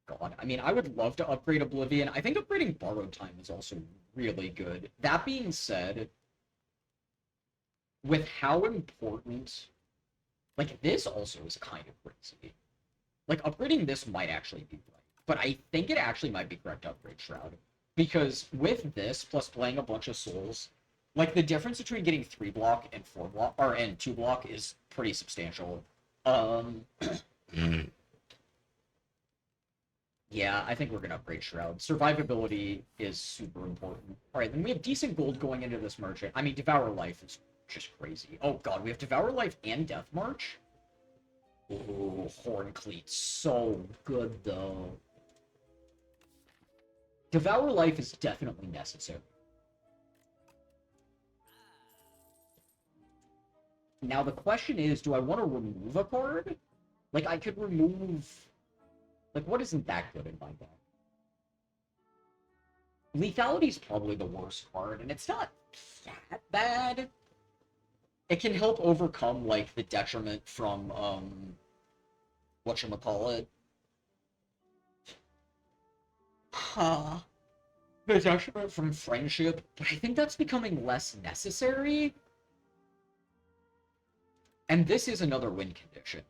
God, I mean, I would love to upgrade Oblivion. I think upgrading Borrowed Time is also really good. That being said, with how important... Like, this also is kind of crazy. Like, upgrading this might actually be right. But I think it actually might be correct to upgrade Shroud. Because with this, plus playing a bunch of souls, like, the difference between getting 3 block and 4 block, or and 2 block is pretty substantial. Yeah, I think we're gonna upgrade Shroud. Survivability is super important. Alright, then we have decent gold going into this merchant. I mean, Devour Life is just crazy. Oh god, we have Devour Life and Death March? Ooh, Horn Cleat, so good, though. Devour Life is definitely necessary. Now, the question is, do I want to remove a card? Like, I could remove... Like, what isn't that good in my deck? Lethality's probably the worst card, and it's not that bad. It can help overcome, like, the detriment from, whatchamacallit? Huh. The detriment from friendship, but I think that's becoming less necessary. And this is another win condition.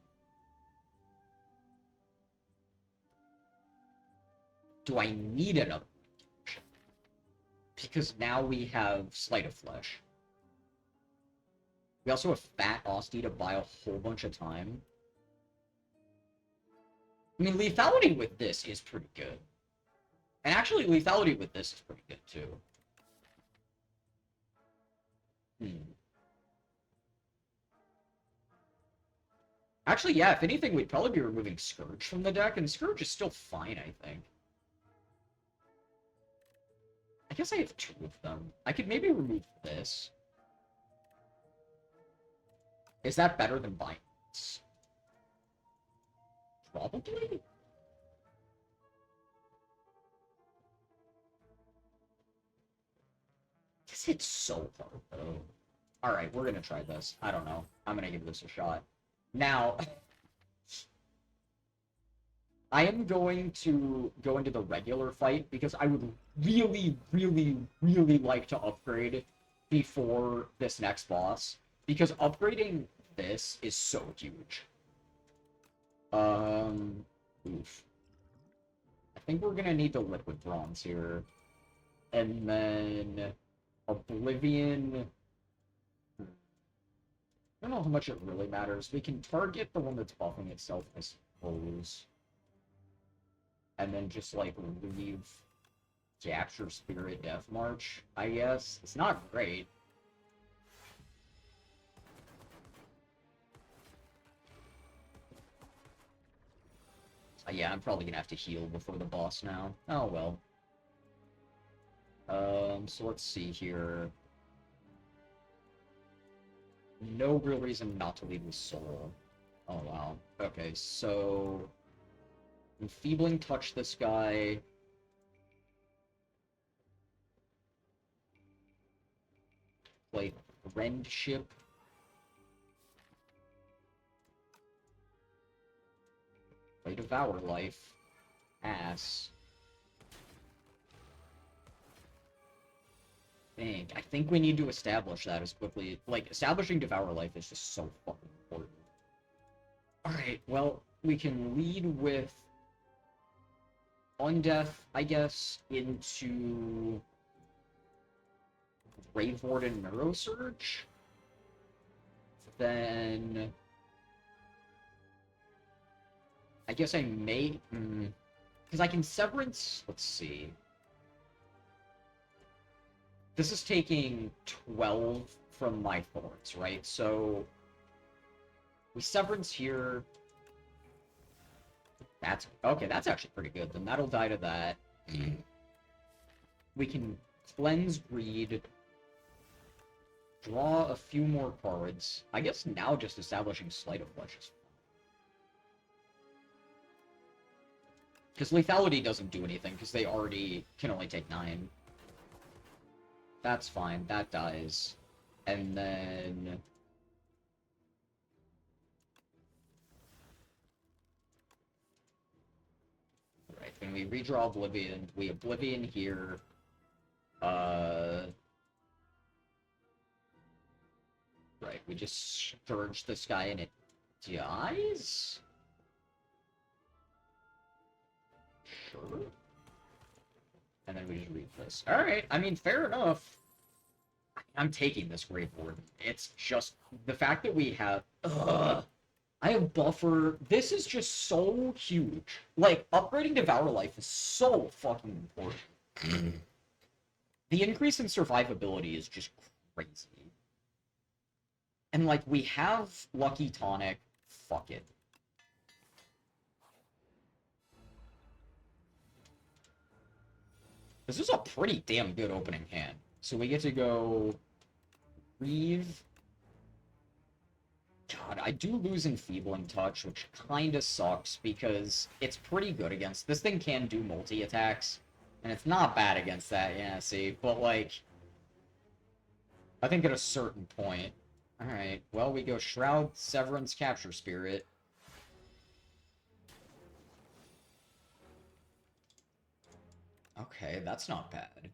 Do I need another win condition? Because now we have Sleight of Flesh. We also have Fat Osti to buy a whole bunch of time. I mean, lethality with this is pretty good. And actually, lethality with this is pretty good, too. Actually, yeah, if anything, we'd probably be removing Scourge from the deck, and Scourge is still fine, I think. I guess I have 2 of them. I could maybe remove this. Is that better than Binance? Probably? This hits so hard, though. Alright, we're gonna try this. I don't know. I'm gonna give this a shot. Now, I am going to go into the regular fight, because I would really, really, really like to upgrade before this next boss. Because upgrading this is so huge. Oof. I think we're gonna need the Liquid Bronze here. And then... Oblivion... I don't know how much it really matters. We can target the one that's buffing itself, I suppose. And then just, like, leave Capture Spirit Death March, I guess. It's not great. Yeah, I'm probably gonna have to heal before the boss now. Oh, well. So let's see here. No real reason not to lead with Soul. Oh, wow. Okay, so... Enfeebling Touch this guy. Play Friendship. Play Devour Life. Ass. I think we need to establish that as quickly... Like, establishing Devour Life is just so fucking important. Alright, well, we can lead with... Undeath, I guess, into... Grave Warden Neurosurge? Then... I guess I may... Because I can Severance... Let's see... This is taking 12 from my thorns, right? So... We Severance here... That's... Okay, that's actually pretty good. Then that'll die to that. We can Cleanse Greed... Draw a few more cards. I guess now just establishing Sleight of Flesh is fine. Because Lethality doesn't do anything, because they already can only take 9. That's fine, that dies. And then... Right, when we redraw Oblivion, we Oblivion here. Right, we just Scourge this guy and it dies? Sure. And then we just read this. Alright, I mean, fair enough. I'm taking this Grave Warden. It's just the fact that we have... I have Buffer. This is just so huge. Like, upgrading Devour Life is so fucking important. The increase in survivability is just crazy. And, like, we have Lucky Tonic. Fuck it. This is a pretty damn good opening hand. So we get to go... Reeve. God, I do lose Enfeebling Touch, which kinda sucks, because it's pretty good against... This thing can do multi-attacks, and it's not bad against that, yeah, see? But, like... I think at a certain point... Alright, well, we go Shroud, Severance, Capture Spirit. Okay, that's not bad.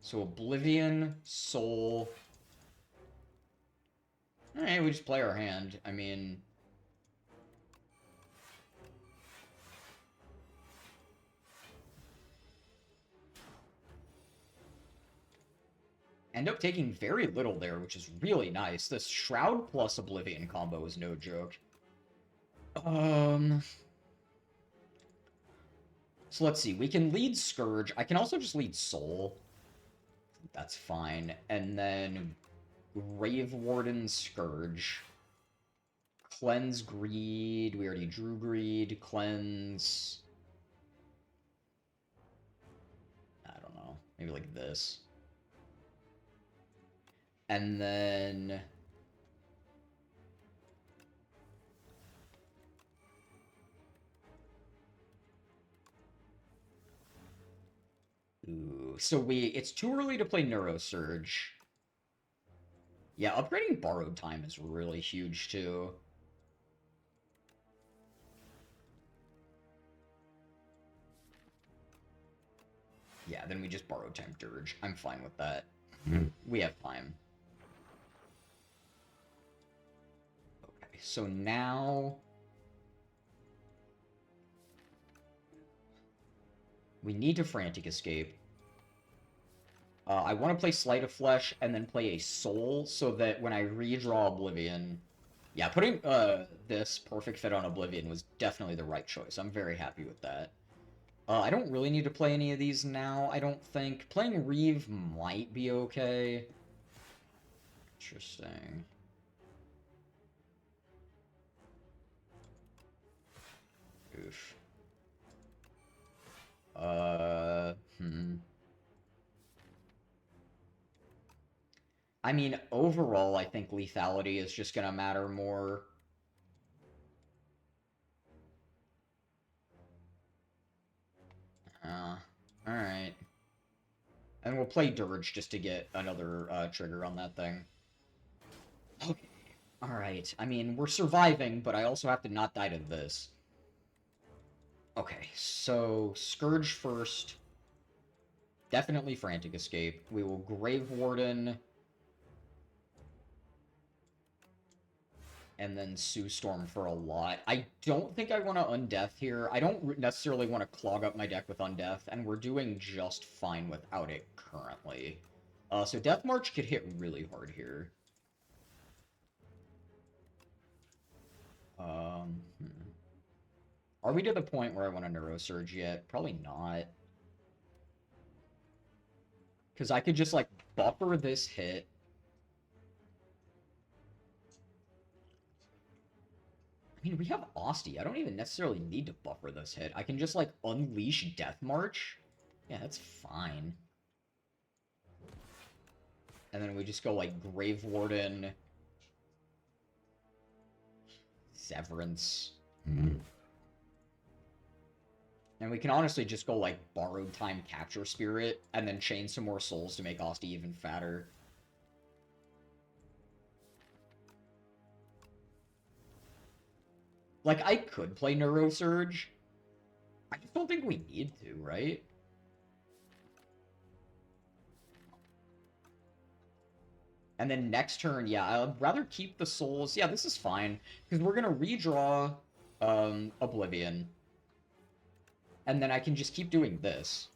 So Oblivion, Soul... Alright, we just play our hand. I mean... End up taking very little there, which is really nice. This Shroud plus Oblivion combo is no joke. So let's see. We can lead Scourge. I can also just lead Soul. That's fine. And then Grave Warden, Scourge. Cleanse Greed. We already drew Greed. Cleanse. I don't know. Maybe like this. And then... Ooh, so it's too early to play Neurosurge. Yeah, upgrading Borrowed Time is really huge, too. Yeah, then we just Borrowed Time Dirge. I'm fine with that. We have time. Okay, so now... We need to Frantic Escape. I want to play Sleight of Flesh and then play a Soul so that when I redraw Oblivion... Yeah, putting this Perfect Fit on Oblivion was definitely the right choice. I'm very happy with that. I don't really need to play any of these now, I don't think. Playing Reeve might be okay. Interesting. Oof. I mean, overall, I think lethality is just gonna matter more. Alright. And we'll play Dirge just to get another trigger on that thing. Okay. Alright. I mean, we're surviving, but I also have to not die to this. Okay, so Scourge first. Definitely Frantic Escape. We will Grave Warden. And then Sue Storm for a lot. I don't think I want to Undeath here. I don't necessarily want to clog up my deck with Undeath, and we're doing just fine without it currently. So Death March could hit really hard here. Are we to the point where I want to Neurosurge yet? Probably not. Because I could just, like, buffer this hit. I mean, we have Asti. I don't even necessarily need to buffer this hit. I can just, like, unleash Death March. Yeah, that's fine. And then we just go, like, Grave Warden. Severance. And we can honestly just go, like, Borrowed Time Capture Spirit, and then chain some more souls to make Asti even fatter. Like, I could play Neurosurge. I just don't think we need to, right? And then next turn, yeah, I'd rather keep the souls. Yeah, this is fine. Because we're going to redraw Oblivion. And then I can just keep doing this.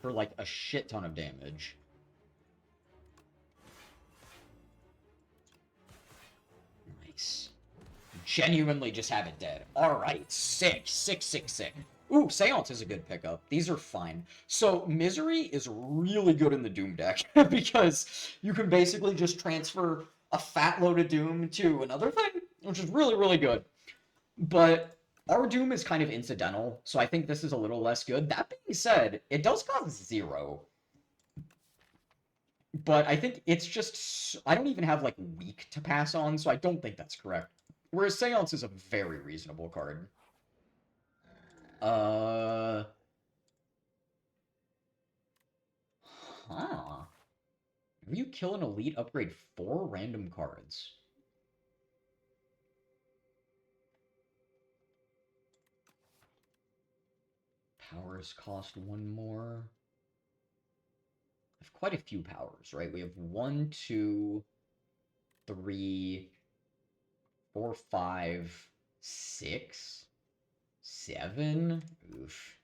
For, like, a shit ton of damage. Nice. Genuinely just have it dead. Alright, sick. Ooh, Seance is a good pickup. These are fine. So, Misery is really good in the Doom deck, because you can basically just transfer a fat load of Doom to another thing, which is really, really good. But our Doom is kind of incidental, so I think this is a little less good. That being said, it does cost 0. But I think it's just... I don't even have, like, Weak to pass on, so I don't think that's correct. Whereas Seance is a very reasonable card. Huh. If you kill an elite, upgrade 4 random cards. Powers cost 1 more. I have quite a few powers, right? We have 1, 2, 3, 4, 5, 6, 7. Oof.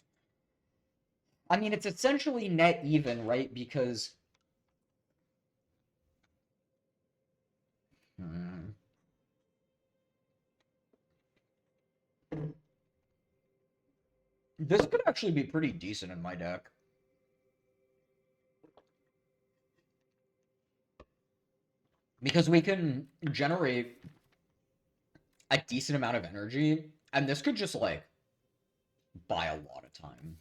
I mean, it's essentially net even, right? Because... This could actually be pretty decent in my deck. Because we can generate a decent amount of energy, and this could just, like, buy a lot of time.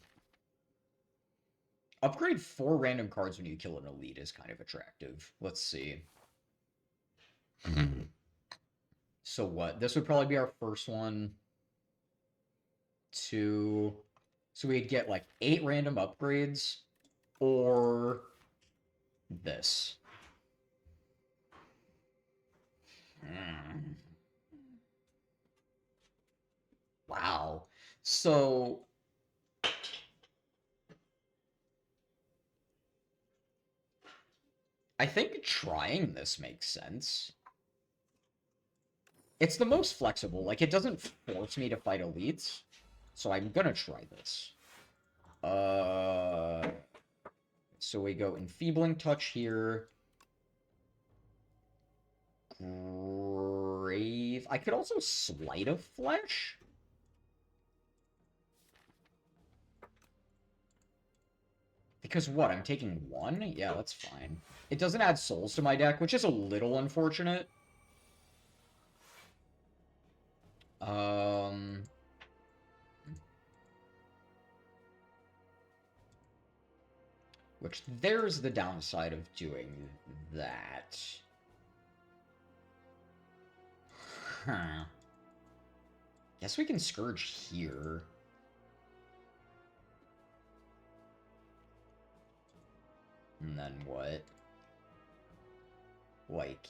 Upgrade 4 random cards when you kill an elite is kind of attractive. Let's see. So what? This would probably be our first one. 2. So we'd get, like, 8 random upgrades, or this. Wow. So... I think trying this makes sense. It's the most flexible. Like, it doesn't force me to fight elites. So I'm gonna try this. So we go Enfeebling Touch here. Grave. I could also Sleight of Flesh. Because what, I'm taking 1? Yeah, that's fine. It doesn't add souls to my deck, which is a little unfortunate. Which, there's the downside of doing that. Huh. Guess we can Scourge here. And then what? Like,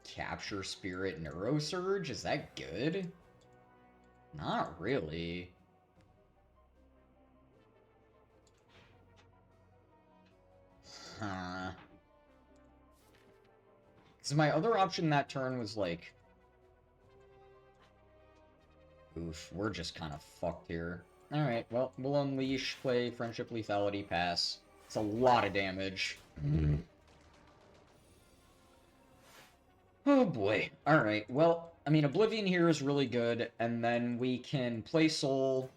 Capture Spirit Neurosurge? Is that good? Not really. Huh. Because my other option that turn was like... Oof, we're just kind of fucked here. Alright, well, we'll Unleash, play Friendship Lethality, pass. It's a lot of damage. Oh boy. Alright, well, I mean, Oblivion here is really good, and then we can play Soul,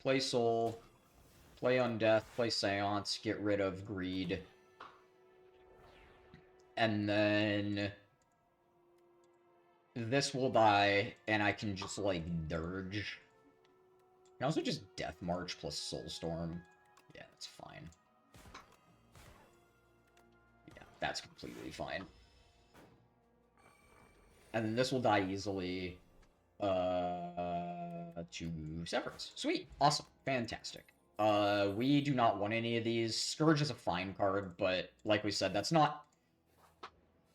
play Undeath, play Seance, get rid of Greed. And then... this will die, and I can just, like, Dirge. I can also just Death March plus Soulstorm. Yeah, that's fine. Yeah, that's completely fine. And then this will die easily to Severance. Sweet. Awesome. Fantastic. We do not want any of these. Scourge is a fine card, but like we said, that's not...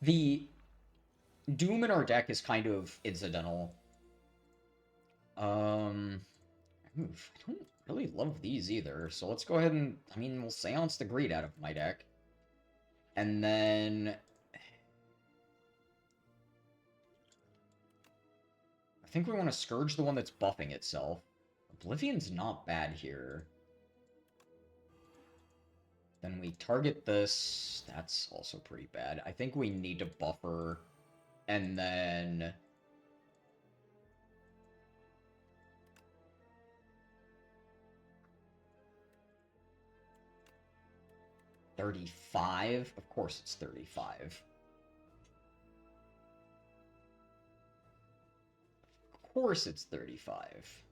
The Doom in our deck is kind of incidental. I don't really love these either, so let's go ahead and... I mean, we'll Seance the Greed out of my deck. And then... I think we want to Scourge the one that's buffing itself. Oblivion's not bad here. Then we target this. That's also pretty bad. I think we need to buffer. And then... $35? Of course it's 35. Of course it's 35.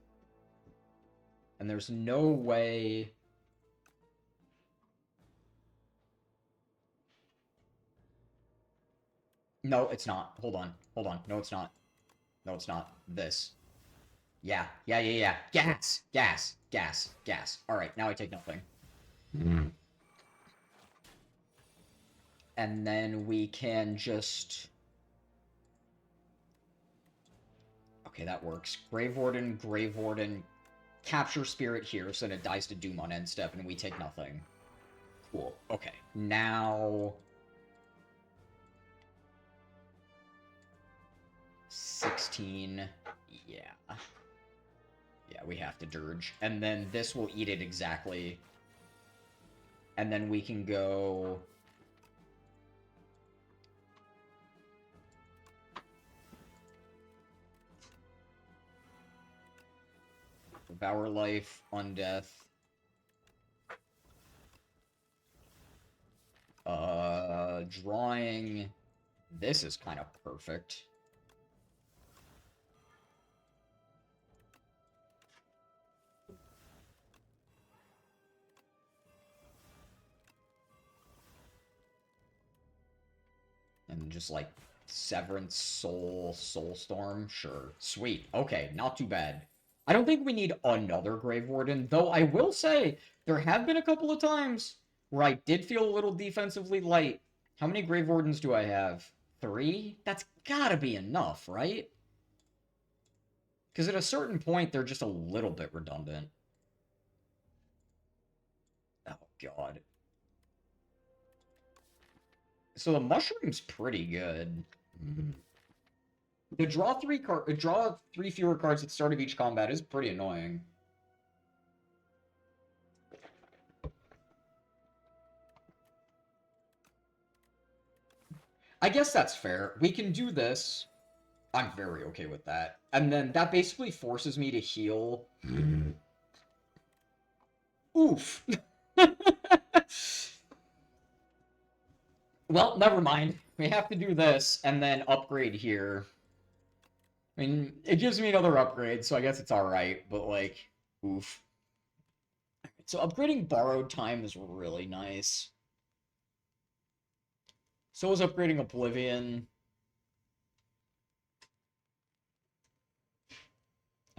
And there's no way... No, it's not. Hold on. Hold on. No, it's not. No, it's not. This. Yeah. Gas! Gas! Gas! Gas. Alright, now I take nothing. And then we can just... Okay, that works. Grave Warden, Capture Spirit here, so that it dies to Doom on end step, and we take nothing. Cool. Okay, now... 16... Yeah. Yeah, we have to Dirge. And then this will eat it exactly. And then we can go... Devour Life, Undeath. Drawing... This is kind of perfect. And just, like, Severance, Soulstorm? Sure. Sweet. Okay, not too bad. I don't think we need another Grave Warden, though I will say, there have been a couple of times where I did feel a little defensively light. How many Grave Wardens do I have? 3? That's gotta be enough, right? Because at a certain point, they're just a little bit redundant. Oh, God. So the Mushroom's pretty good. The draw three fewer cards at the start of each combat is pretty annoying. I guess that's fair. We can do this. I'm very okay with that. And then that basically forces me to heal. Oof. Well, never mind. We have to do this and then upgrade here. I mean, it gives me another upgrade, so I guess it's alright, but like, oof. So upgrading borrowed time is really nice. So is upgrading Oblivion.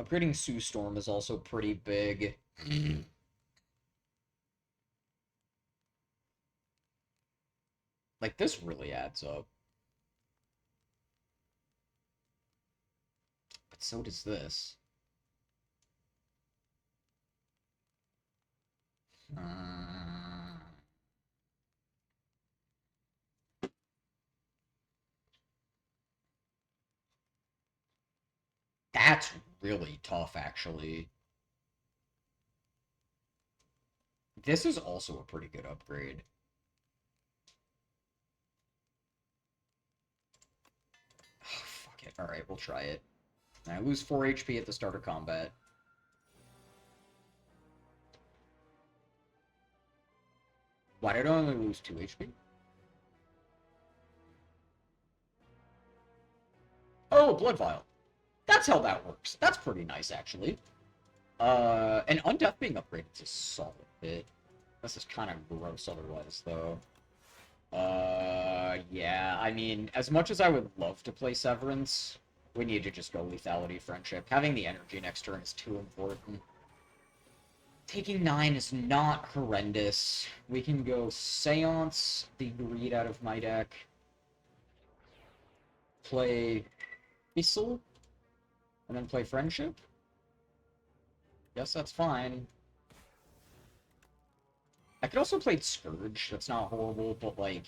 Upgrading Sue Storm is also pretty big. Like, this really adds up. But so does this. That's really tough, actually. This is also a pretty good upgrade. Oh, fuck it. Alright, we'll try it. I lose 4 HP at the start of combat. Why did I only lose 2 HP? Oh, Blood Vial. That's how that works. That's pretty nice, actually. And Undeath being upgraded is a solid hit. This is kind of gross otherwise, though. Yeah, I mean, as much as I would love to play Severance, we need to just go Lethality Friendship. Having the energy next turn is too important. Taking 9 is not horrendous. We can go Seance, the greed out of my deck. Play Whistle, and then play Friendship. Guess that's fine. I could also play Scourge. That's not horrible, but like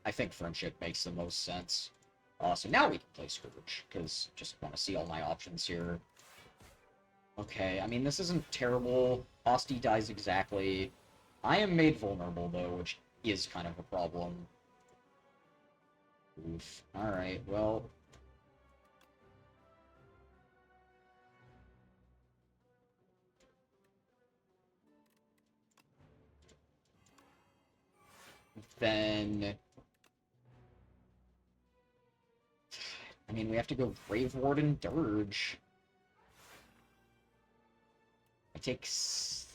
I think Friendship makes the most sense. So now we can play Scourge because just want to see all my options here. Okay, I mean this isn't terrible. Asti dies exactly. I am made vulnerable though, which is kind of a problem. Oof. All right. Well. Then, I mean, we have to go Grave Warden Dirge. It takes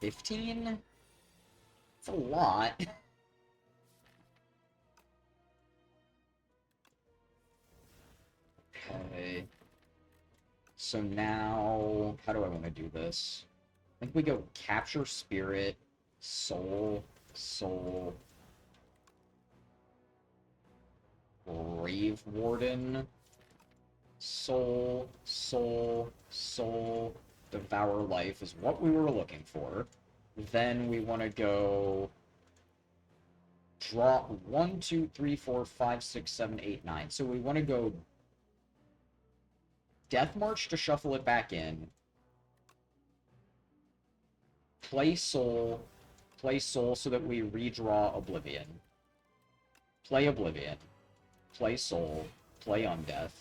15? It's a lot. Okay. So now, how do I want to do this? I think we go Capture Spirit, Soul, Soul, Grave Warden, Soul, Soul, Soul, Devour Life is what we were looking for. Then we want to go draw 1, 2, 3, 4, 5, 6, 7, 8, 9. So we want to go Death March to shuffle it back in. Play Soul so that we redraw Oblivion. Play Oblivion. Play Soul. Play Undeath.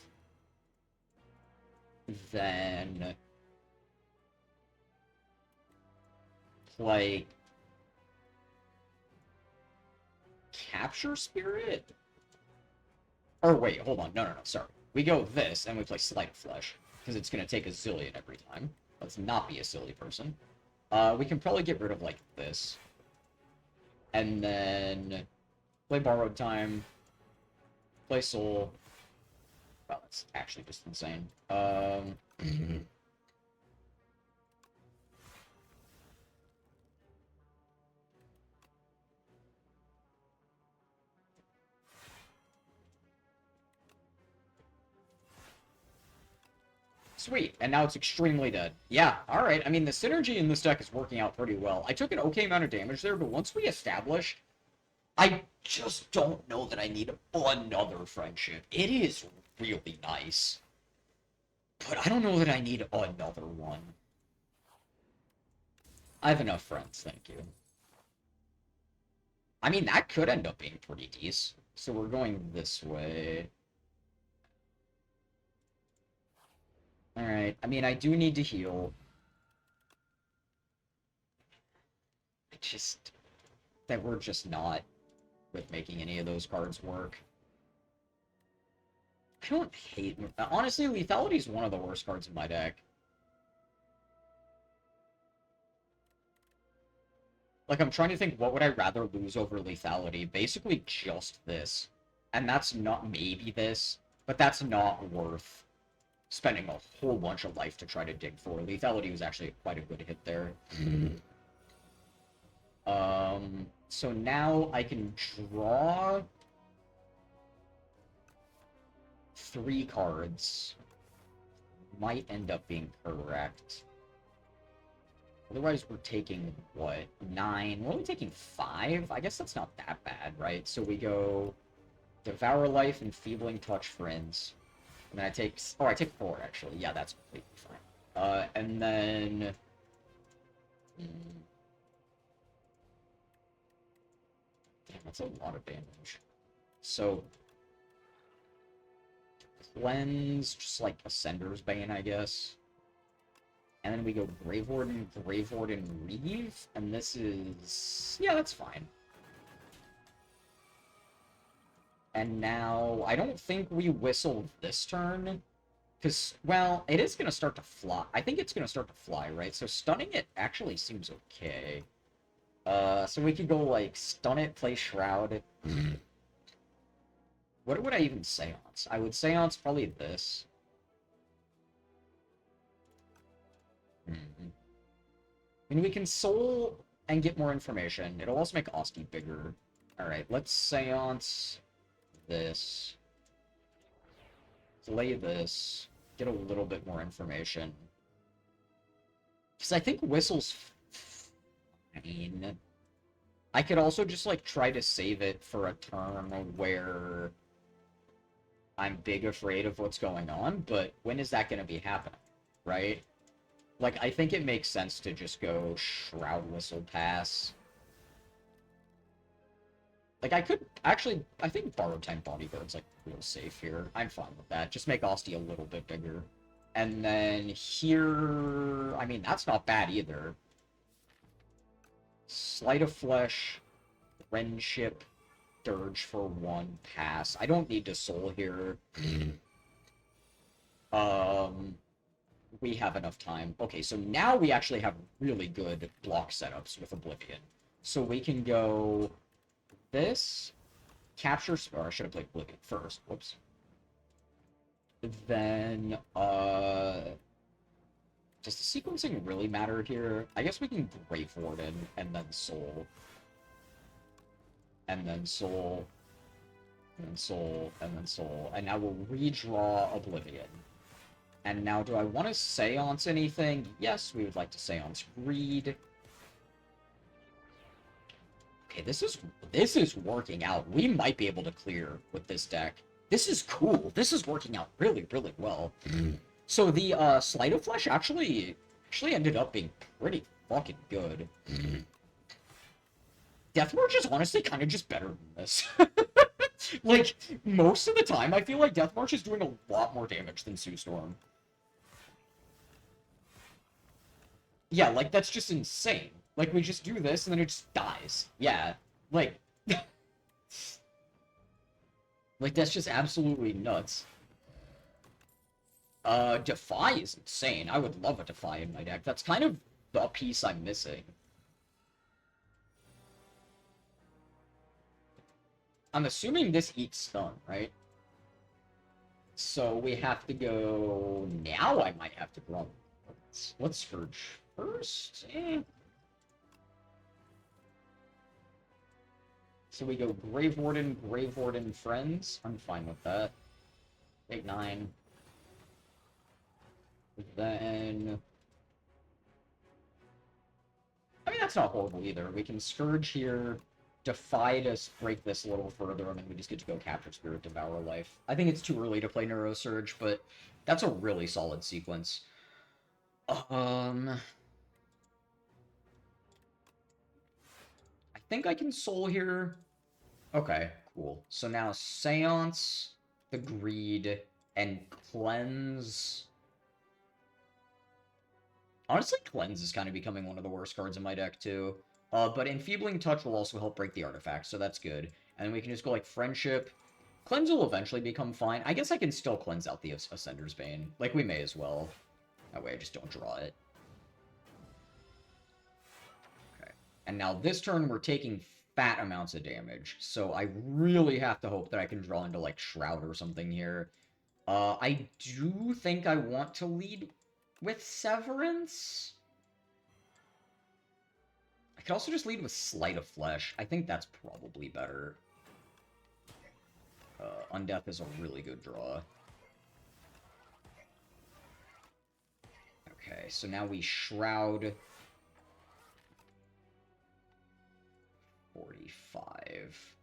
Then play Capture Spirit? Or wait, hold on. No, sorry. We go this, and we play Sleight of Flesh, because it's going to take a zillion every time. Let's not be a silly person. We can probably get rid of, like, this. And then play Borrowed Time. Play Soul. Wow, that's actually just insane. Sweet, and now it's extremely dead. Yeah, alright, I mean, the synergy in this deck is working out pretty well. I took an okay amount of damage there, but once we establish, I just don't know that I need another Friendship. It is really nice. But I don't know that I need another one. I have enough friends, thank you. I mean, that could end up being pretty decent. So we're going this way. Alright, I mean, I do need to heal. just that we're just not with making any of those cards work. I don't hate... Honestly, Lethality is one of the worst cards in my deck. Like, I'm trying to think, what would I rather lose over Lethality? Basically, just this. And that's not... maybe this, but that's not worth spending a whole bunch of life to try to dig for. Lethality was actually quite a good hit there. So now I can draw 3 cards. Might end up being correct. Otherwise, we're taking, what, 9? We're only taking 5? I guess that's not that bad, right? So we go Devour Life, Enfeebling Touch, Friends. And then I take... oh, I take 4, actually. Yeah, that's completely fine. And then... damn, that's a lot of damage. So... Cleanse, just like Ascender's Bane, I guess. And then we go Grave Warden, Reeve, and this is... yeah, that's fine. And now, I don't think we whistle this turn, because, well, it is going to start to fly. I think it's going to start to fly, right? So stunning it actually seems okay. So we could go, like, stun it, play Shroud. What would I even Seance? I would Seance probably this. I mean, we can Soul and get more information. It'll also make Osti bigger. Alright, let's Seance this. Play this. Get a little bit more information. Because I think Whistle's fine. I could also just, like, try to save it for a turn where I'm big afraid of what's going on, but when is that going to be happening, right? Like, I think it makes sense to just go Shroud, Whistle, pass. Like, I could... actually, I think Borrowed Time Bodyguard's, like, real safe here. I'm fine with that. Just make Osti a little bit bigger. And then here... I mean, that's not bad either. Sleight of Flesh, Friendship, Dirge for 1, pass. I don't need to Soul here. We have enough time. Okay, so now we actually have really good block setups with Oblivion. So we can go this, Capture... or I should have played Oblivion first. Whoops. Then, does the sequencing really matter here? I guess we can Grave Warden, and then Soul. And then Soul. And then Soul, and then Soul. And now we'll redraw Oblivion. And now, do I want to Seance anything? Yes, we would like to Seance Greed. Okay, this is working out. We might be able to clear with this deck. This is cool. This is working out really, really well. So the Sleight of Flesh actually ended up being pretty fucking good. Death March is honestly kind of just better than this. Like, most of the time, I feel like Death March is doing a lot more damage than Sue Storm. Yeah, like, that's just insane. Like, we just do this, and then it just dies. Yeah, like... like, that's just absolutely nuts. Defy is insane. I would love a Defy in my deck. That's kind of the piece I'm missing. I'm assuming this eats stun, right? So we have to go... now I might have to run. Let's Scourge first. So we go Grave Warden, Friends. I'm fine with that. Take 9. Then... I mean, that's not horrible either. We can Scourge here, Defy to break this a little further, and then we just get to go Capture Spirit, Devour Life. I think it's too early to play Neurosurge, but that's a really solid sequence. I think I can Soul here. Okay, cool. So now Seance, the Greed, and Cleanse. Honestly, Cleanse is kind of becoming one of the worst cards in my deck, too. But Enfeebling Touch will also help break the artifact, so that's good. And we can just go like Friendship. Cleanse will eventually become fine. I guess I can still cleanse out the Ascender's Bane. Like, we may as well. That way I just don't draw it. Okay. And now this turn we're taking fat amounts of damage. So I really have to hope that I can draw into, like, Shroud or something here. I do think I want to lead with Severance. I could also just lead with Sleight of Flesh. I think that's probably better. Undeath is a really good draw. Okay, so now we Shroud. 45.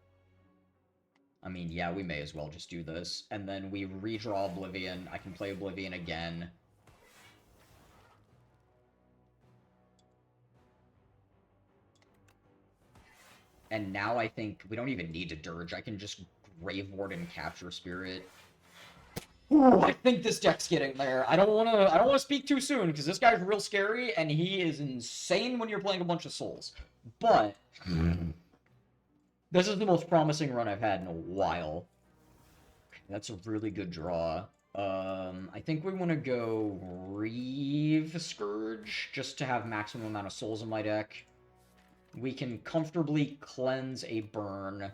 I mean, yeah, we may as well just do this. And then we redraw Oblivion. I can play Oblivion again. And now I think we don't even need to Dirge. I can just Grave Ward and Capture Spirit. Ooh, I think this deck's getting there. I don't wanna speak too soon, because this guy's real scary, and he is insane when you're playing a bunch of souls. But this is the most promising run I've had in a while. That's a really good draw. I think we want to go Reeve Scourge, just to have maximum amount of souls in my deck. We can comfortably cleanse a burn.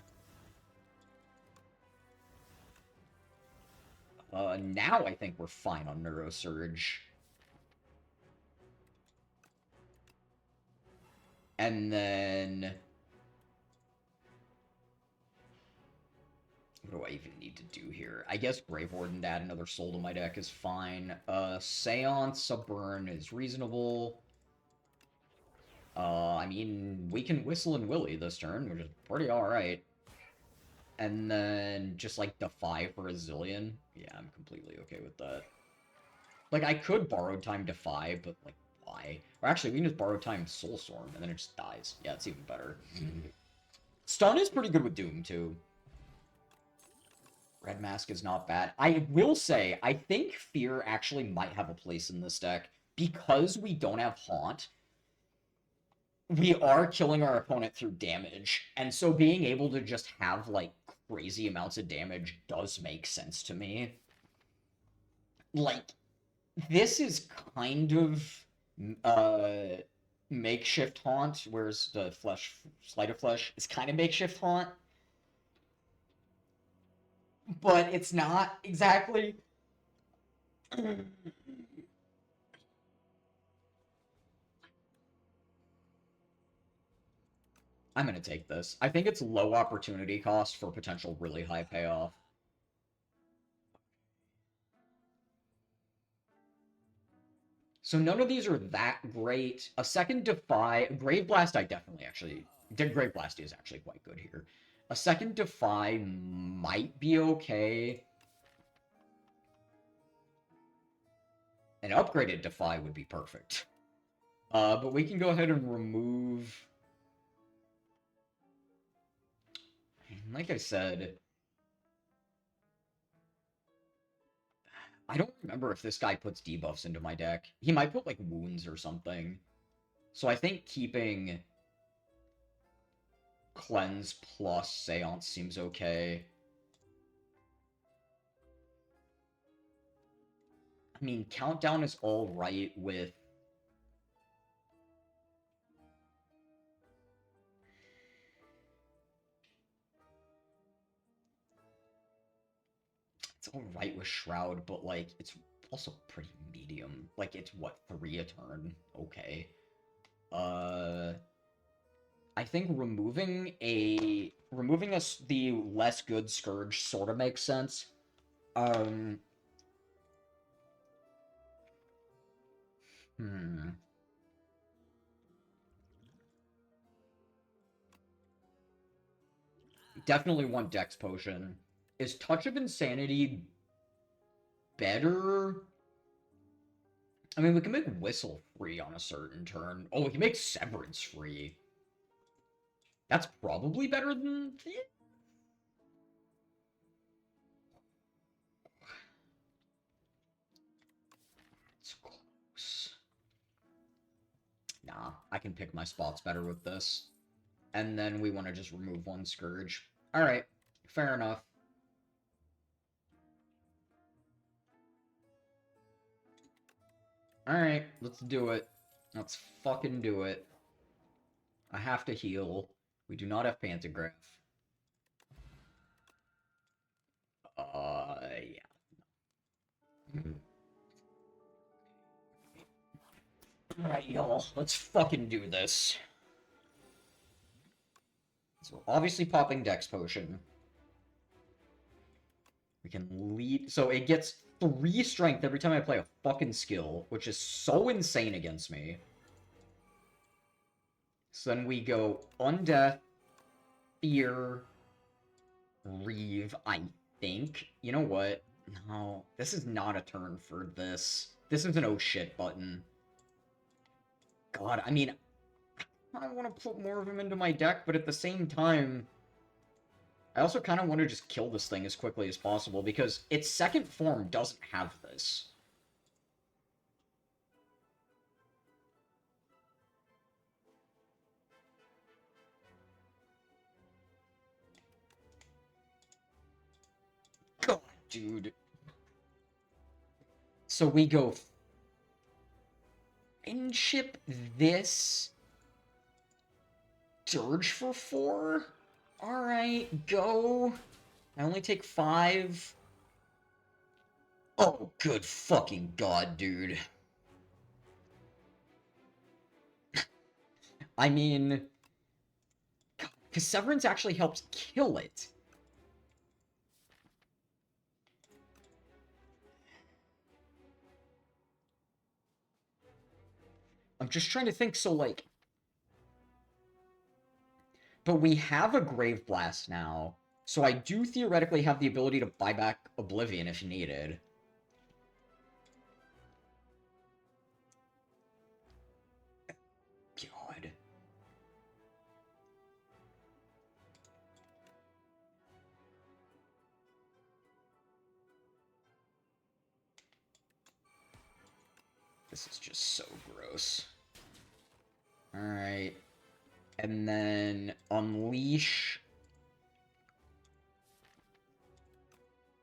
Now I think we're fine on Neurosurge. And then... what do I even need to do here? I guess Grave Warden to add another soul to my deck is fine. Seance, a burn is reasonable. I mean, we can Whistle and Willy this turn, which is pretty alright. And then just, like, Defy for a Zillion. Yeah, I'm completely okay with that. Like, I could Borrowed Time Defy, but, like, why? Or actually, we can just Borrowed Time Soulstorm, and then it just dies. Yeah, it's even better. Stun is pretty good with Doom, too. Red Mask is not bad. I will say, I think Fear actually might have a place in this deck. Because we don't have Haunt, we are killing our opponent through damage. And so being able to just have, like, crazy amounts of damage does make sense to me. Like, this is kind of makeshift Haunt, whereas the Sleight of Flesh is kind of makeshift Haunt. But it's not exactly. I'm gonna take this. I think it's low opportunity cost for potential really high payoff. So none of these are that great. A second Defy... Grave Blast I definitely actually... Grave Blast is actually quite good here. A second Defy might be okay. An upgraded Defy would be perfect. But we can go ahead and remove... Like I said... I don't remember if this guy puts debuffs into my deck. He might put, like, wounds or something. So I think keeping Cleanse plus Seance seems okay. I mean, Countdown is alright with... It's alright with Shroud, but, like, it's also pretty medium. Like, it's, what, 3 a turn? Okay. I think removing the less good Scourge sort of makes sense. Definitely want Dex Potion. Is Touch of Insanity better? I mean, we can make Whistle free on a certain turn. Oh, we can make Severance free. That's probably better than... It's close. Nah, I can pick my spots better with this. And then we want to just remove one Scourge. Alright, fair enough. Alright, let's do it. Let's fucking do it. I have to heal. We do not have Pantograph. Yeah. Alright, y'all. Let's fucking do this. So, obviously popping Dex Potion. We can lead... So, it gets 3 strength every time I play a fucking skill, which is so insane against me. So then we go Undeath, Fear, Reeve, I think. You know what? No, this is not a turn for this. This is an oh shit button. God, I mean, I want to put more of them into my deck, but at the same time, I also kind of want to just kill this thing as quickly as possible, because its second form doesn't have this. God, dude. So we go Friendship this Dirge for 4? Alright, go. I only take 5. Oh, good fucking god, dude. I mean... Because Severance actually helps kill it. I'm just trying to think, so, like... But we have a Grave Blast now, so I do theoretically have the ability to buy back Oblivion if needed. God. This is just so gross. Alright. And then Unleash...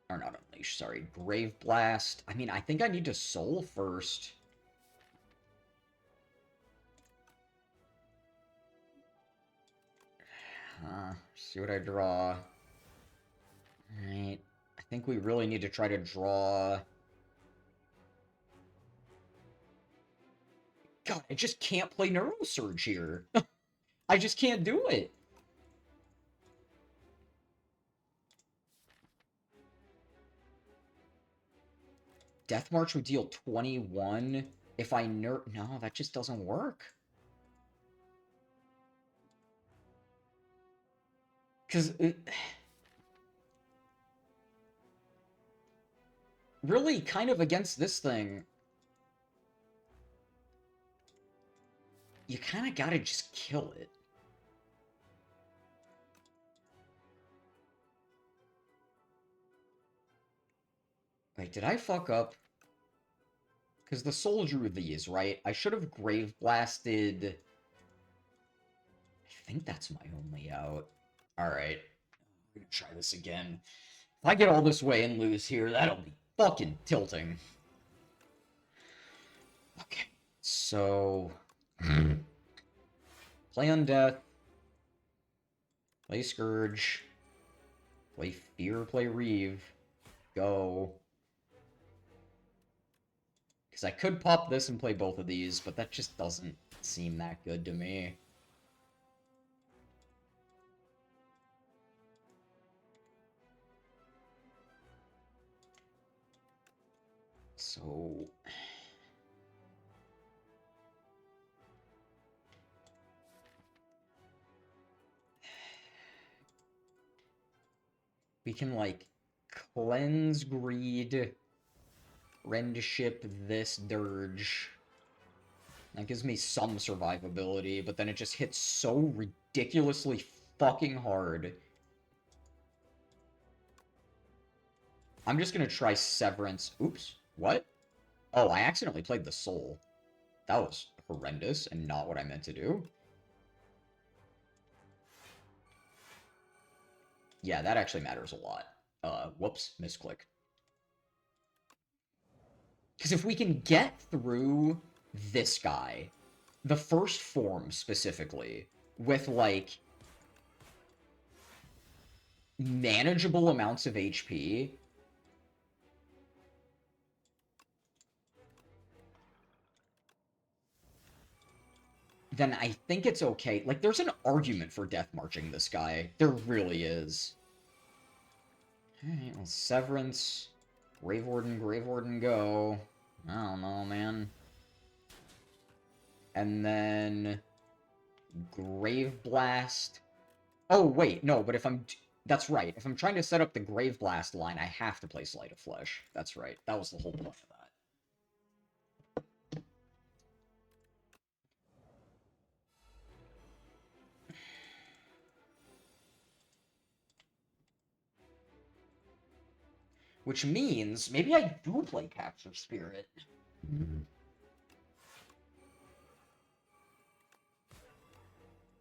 Or not Unleash, sorry. Grave Blast. I mean, I think I need to Soul first. See what I draw. Alright. I think we really need to try to draw... God, I just can't play Neurosurge here. I just can't do it. Death March would deal 21 if I No, that just doesn't work. Because... really, kind of against this thing... You kind of gotta just kill it. Wait, did I fuck up? Because the Soul drew these, right? I should have Grave Blasted... I think that's my only out. Alright. I'm gonna try this again. If I get all this way and lose here, that'll be fucking tilting. Okay. So... play Undeath. Play Scourge. Play Fear, play Reeve. Go. Because I could pop this and play both of these, but that just doesn't seem that good to me. So... we can, like, Cleanse Greed, Friendship this Dirge. That gives me some survivability, but then it just hits so ridiculously fucking hard. I'm just gonna try Severance. Oops. What? Oh, I accidentally played the Soul. That was horrendous and not what I meant to do. Yeah, that actually matters a lot. Whoops, misclick. Because if we can get through this guy, the first form specifically, with, like, manageable amounts of HP, then I think it's okay. Like, there's an argument for death marching this guy. There really is. Alright, well, Severance, Grave Warden, go. I don't know, man. And then Grave Blast. Oh, wait, no, but if I'm... That's right. If I'm trying to set up the Grave Blast line, I have to play Sleight of Flesh. That's right. That was the whole point of that. Which means maybe I do play Capture Spirit.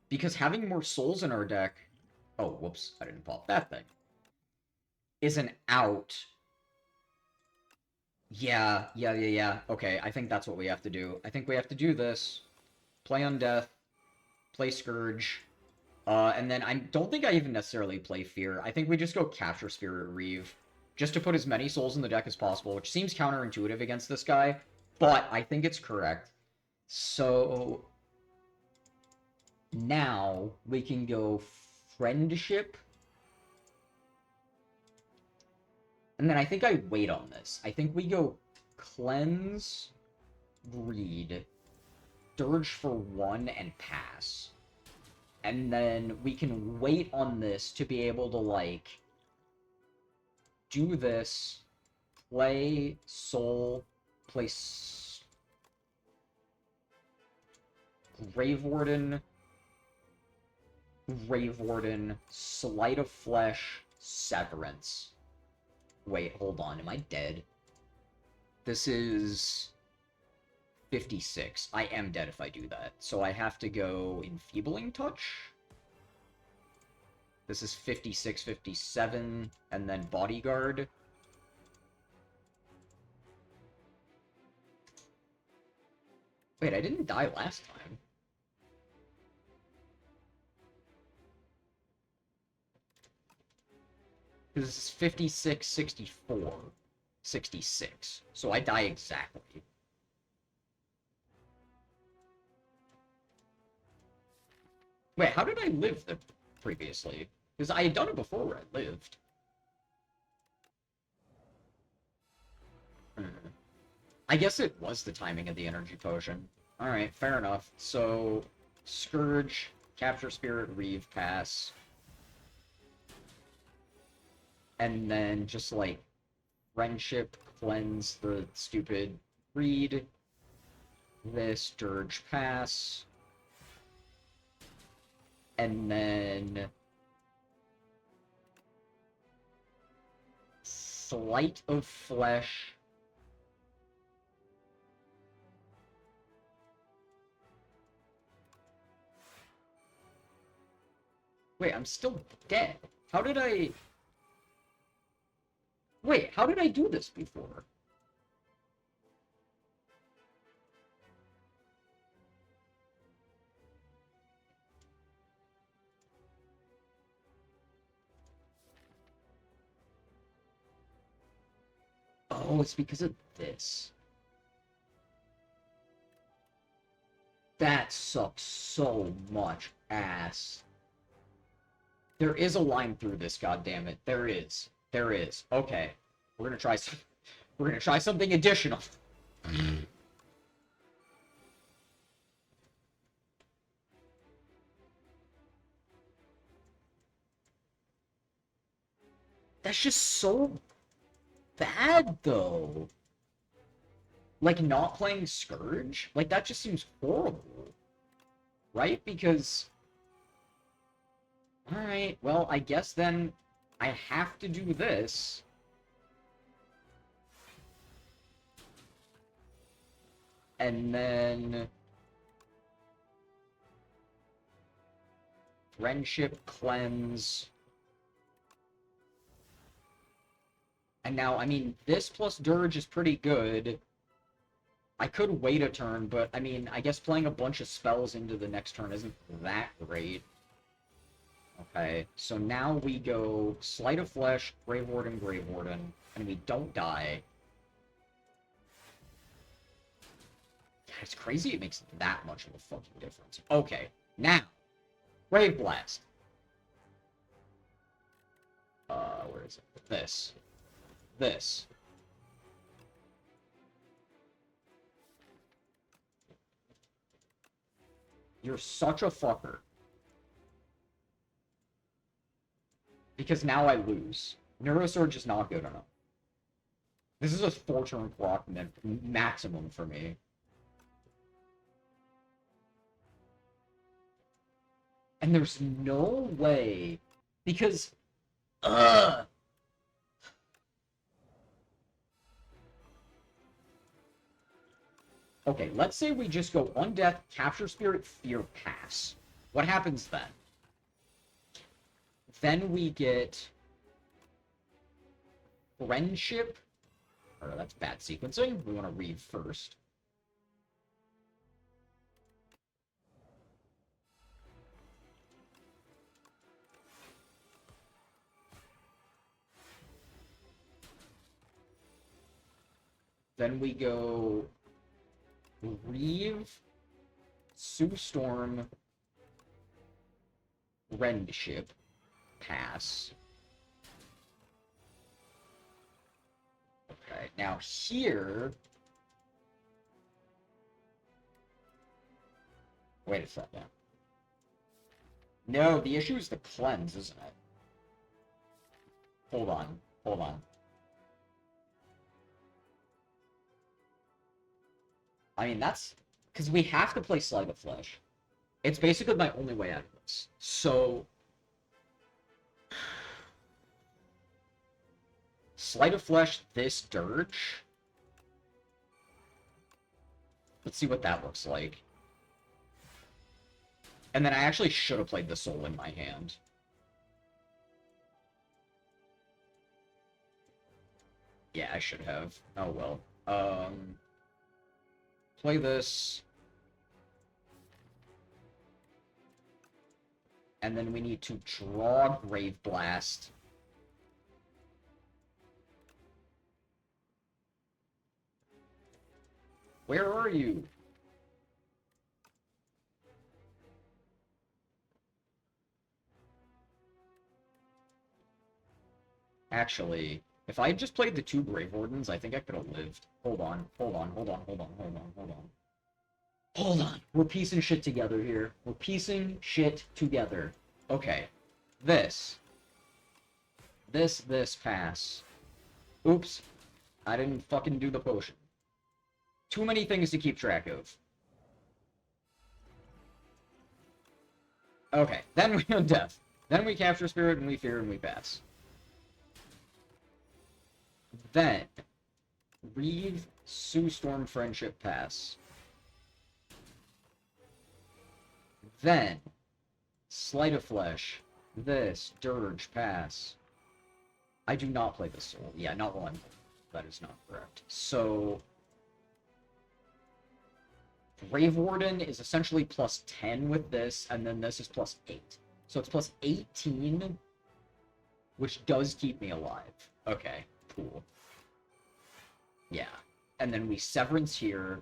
Because having more souls in our deck... Oh, whoops, I didn't pop that thing. Is an out. Yeah. Okay, I think that's what we have to do. I think we have to do this. Play Undeath. Play Scourge. And then I don't think I even necessarily play Fear. I think we just go Capture Spirit Reeve. Just to put as many souls in the deck as possible, which seems counterintuitive against this guy, but I think it's correct. So... now, we can go Friendship. And then I think I wait on this. I think we go Cleanse, Read, Dirge for 1, and pass. And then we can wait on this to be able to, like, do this, play Soul, play Grave Warden, Sleight of Flesh, Severance. Wait, hold on, am I dead? This is 56. I am dead if I do that. So I have to go Enfeebling Touch. This is 56, 57, and then Bodyguard. Wait, I didn't die last time. This is 56, 64, 66. So I die exactly. Wait, how did I live previously? Because I had done it before where I lived. I guess it was the timing of the energy potion. Alright, fair enough. So, Scourge, Capture Spirit, Reeve, pass. And then just, like, Friendship, Cleanse the stupid Reed. This, Dirge, pass. And then... Sleight of Flesh. Wait, I'm still dead. How did I... Wait, how did I do this before? Oh, it's because of this. That sucks so much ass. There is a line through this, goddammit. There is. There is. Okay. We're gonna try something additional. That's just so bad, though. Like, not playing Scourge? Like, that just seems horrible. Right? Because... Alright, well, I guess then I have to do this. And then... Friendship, Cleanse... And now, I mean, this plus Dirge is pretty good. I could wait a turn, but, I mean, I guess playing a bunch of spells into the next turn isn't that great. Okay, so now we go Sleight of Flesh, Grave Warden, and we don't die. It's crazy it makes that much of a fucking difference. Okay, now, Grave Blast. Where is it? This. You're such a fucker. Because now I lose. Neurosurge is not good enough. This is a 4-turn clock maximum for me. And there's no way... Because... Okay, let's say we just go Undeath, Capture Spirit, Fear, Pass. What happens then? Then we get... Friendship. Oh, that's bad sequencing. We want to read first. Then we go... Reeve, Sue Storm, Friendship, Pass. Okay, now here... Wait a second. No, the issue is the cleanse, isn't it? Hold on. I mean, that's... Because we have to play Slay the Flesh. It's basically my only way out of this. So... Slay the Flesh, this Dirge. Let's see what that looks like. And then I actually should have played the Soul in my hand. Yeah, I should have. Oh well. Play this. And then we need to draw Grave Blast. Where are you? Actually, if I had just played the 2 Grave Wardens, I think I could have lived. Hold on. We're piecing shit together here. We're piecing shit together. Okay. This, pass. Oops. I didn't fucking do the potion. Too many things to keep track of. Okay, then we go Death. Then we Capture Spirit, and we Fear, and we pass. Then, Reeve, Sue Storm, Friendship, pass. Then, Sleight of Flesh, this, Dirge, pass. I do not play the Soul. Yeah, not one. That is not correct. So, Grave Warden is essentially plus 10 with this, and then this is plus 8. So it's plus 18, which does keep me alive. Okay, cool. Yeah. And then we Severance here.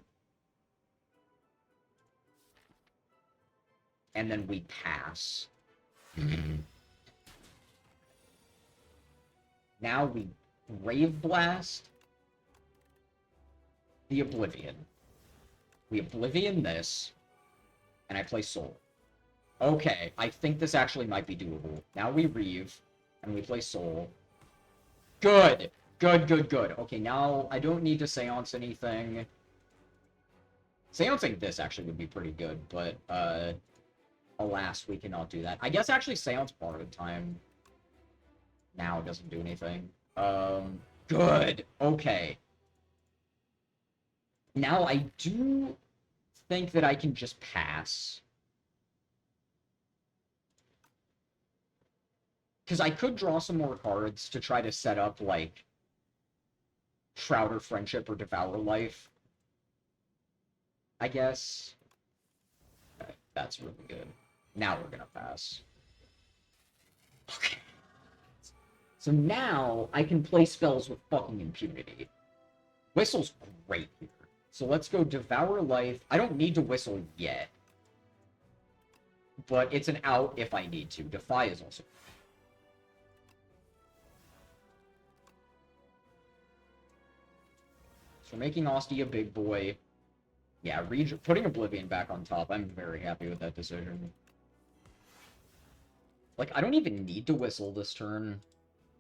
And then we pass. Now we Grave Blast the Oblivion. We Oblivion this, and I play Soul. Okay, I think this actually might be doable. Now we Reeve, and we play Soul. Good! Good. Okay, now I don't need to Seance anything. Seancing this actually would be pretty good, but, alas, we cannot do that. I guess actually Seance part of the time now doesn't do anything. Good! Okay. Now, I do think that I can just pass. Because I could draw some more cards to try to set up, like, Shroud or Friendship or Devour Life, I guess. Okay, that's really good. Now we're gonna pass. Okay. So now I can play spells with fucking impunity. Whistle's great here. So let's go Devour Life. I don't need to whistle yet. But it's an out if I need to. Defy is also. So making Osti a big boy. Yeah, putting Oblivion back on top. I'm very happy with that decision. Like, I don't even need to whistle this turn.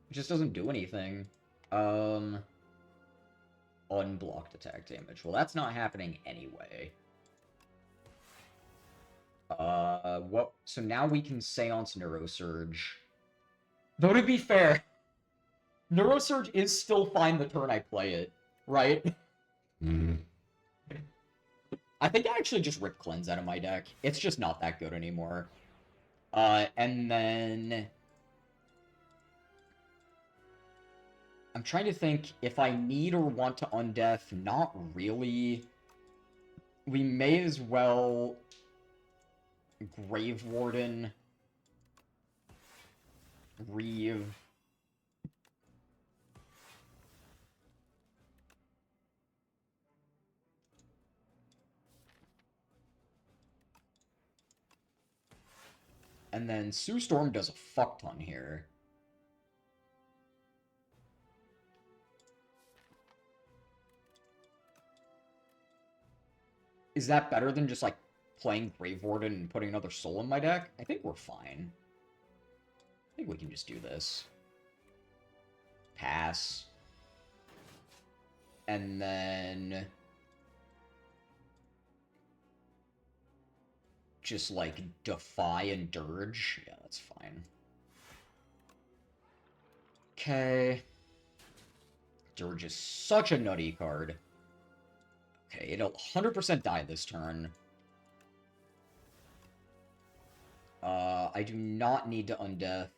It just doesn't do anything. Unblocked attack damage. Well, that's not happening anyway. What? So now we can Seance Neurosurge. Though, to be fair, Neurosurge is still fine the turn I play it, right? Mm. I think I actually just rip Cleanse out of my deck. It's just not that good anymore. And then... I'm trying to think if I need or want to Undeath. Not really. We may as well... Grave Warden. Reeve. And then Sue Storm does a fuck ton here. Is that better than just, like, playing Grave Warden and putting another soul in my deck? I think we're fine. I think we can just do this. Pass. And then... just, like, Defy and Dirge. Yeah, that's fine. Okay. Dirge is such a nutty card. Okay, it'll 100% die this turn. I do not need to Undeath.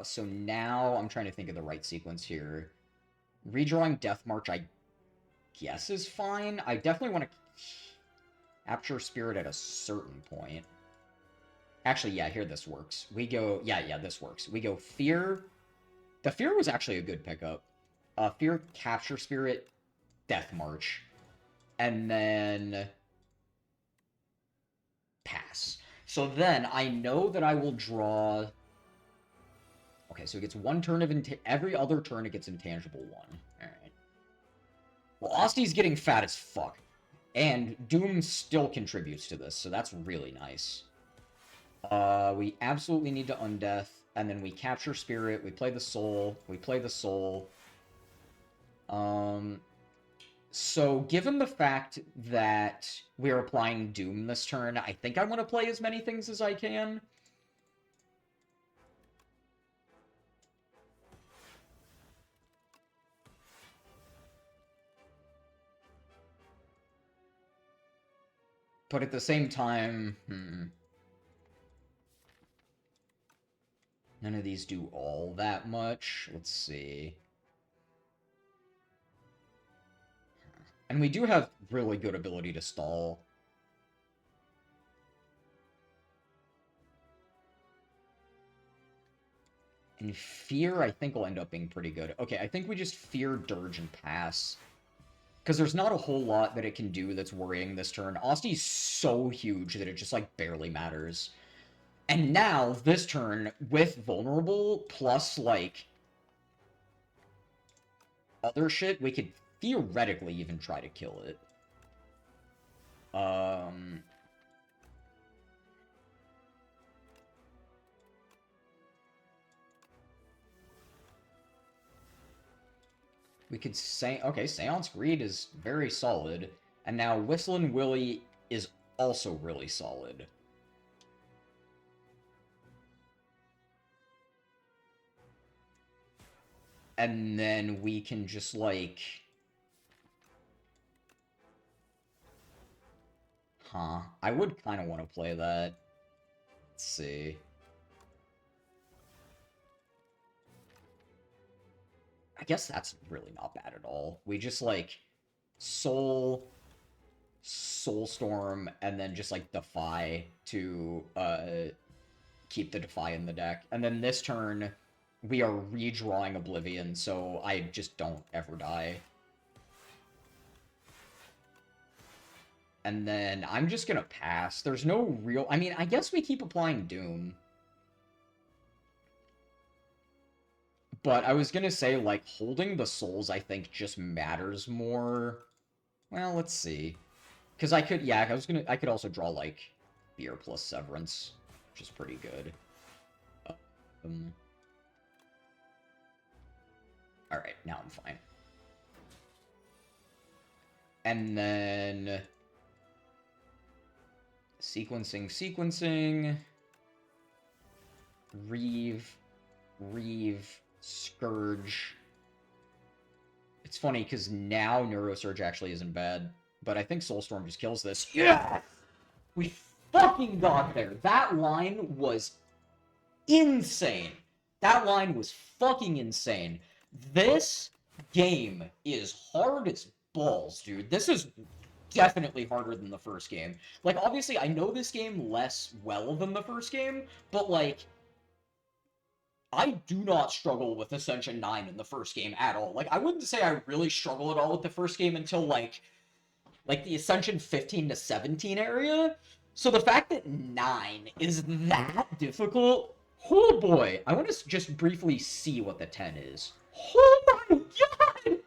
So now I'm trying to think of the right sequence here. Redrawing Death March, I guess, is fine. I definitely want to capture Spirit at a certain point. Actually, yeah, here this works. We go... Yeah, this works. We go Fear. The Fear was actually a good pickup. Fear, Capture Spirit, Death March. And then... pass. So then, I know that I will draw... Okay, so it gets one turn of... every other turn it gets Intangible 1. Alright. Well, Osti's getting fat as fuck. And Doom still contributes to this, so that's really nice. We absolutely need to Undeath, and then we capture Spirit, we play the Soul, So, given the fact that we're applying Doom this turn, I think I want to play as many things as I can. But at the same time, none of these do all that much. Let's see. And we do have really good ability to stall. And Fear, I think, will end up being pretty good. Okay, I think we just Fear, Dirge, and Pass. Because there's not a whole lot that it can do that's worrying this turn. Osti's so huge that it just, like, barely matters. And now, this turn, with Vulnerable, plus, like, other shit, we could theoretically even try to kill it. We could say... Okay, Seance Greed is very solid. And now Whistlin' Willie is also really solid. And then we can just, like... Huh. I would kind of want to play that. Let's see. I guess that's really not bad at all. We just, like, Soulstorm, and then just, like, Defy to, keep the Defy in the deck. And then this turn, we are redrawing Oblivion, so I just don't ever die. And then I'm just gonna pass. There's no real... I mean, I guess we keep applying Doom. But I was gonna say, like, holding the souls, I think, just matters more. Well, let's see. Because I could, yeah, I could also draw, like, Fear plus Severance, which is pretty good. Alright, now I'm fine. And then... Sequencing. Reeve, Scourge. It's funny, because now Neurosurge actually isn't bad, but I think Soulstorm just kills this. Yeah! We fucking got there! That line was insane! That line was fucking insane. This game is hard as balls, dude. This is definitely harder than the first game. Like, obviously, I know this game less well than the first game, but, like, I do not struggle with Ascension 9 in the first game at all. Like, I wouldn't say I really struggle at all with the first game until, like the Ascension 15 to 17 area. So the fact that 9 is that difficult, oh boy. I want to just briefly see what the 10 is. Oh my god!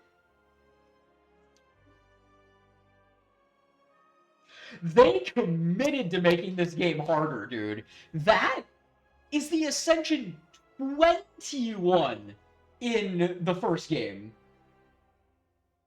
They committed to making this game harder, dude. That is the Ascension 21 in the first game.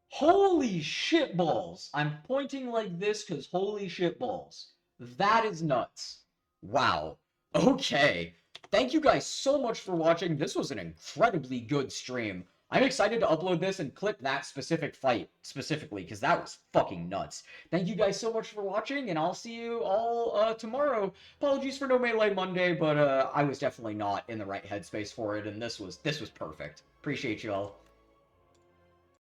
Holy shitballs. I'm pointing like this because holy shitballs. That is nuts. Wow. Okay. Thank you guys so much for watching. This was an incredibly good stream. I'm excited to upload this and clip that specific fight specifically, because that was fucking nuts. Thank you guys so much for watching, and I'll see you all tomorrow. Apologies for no Melee Monday, but I was definitely not in the right headspace for it, and this was perfect. Appreciate you all.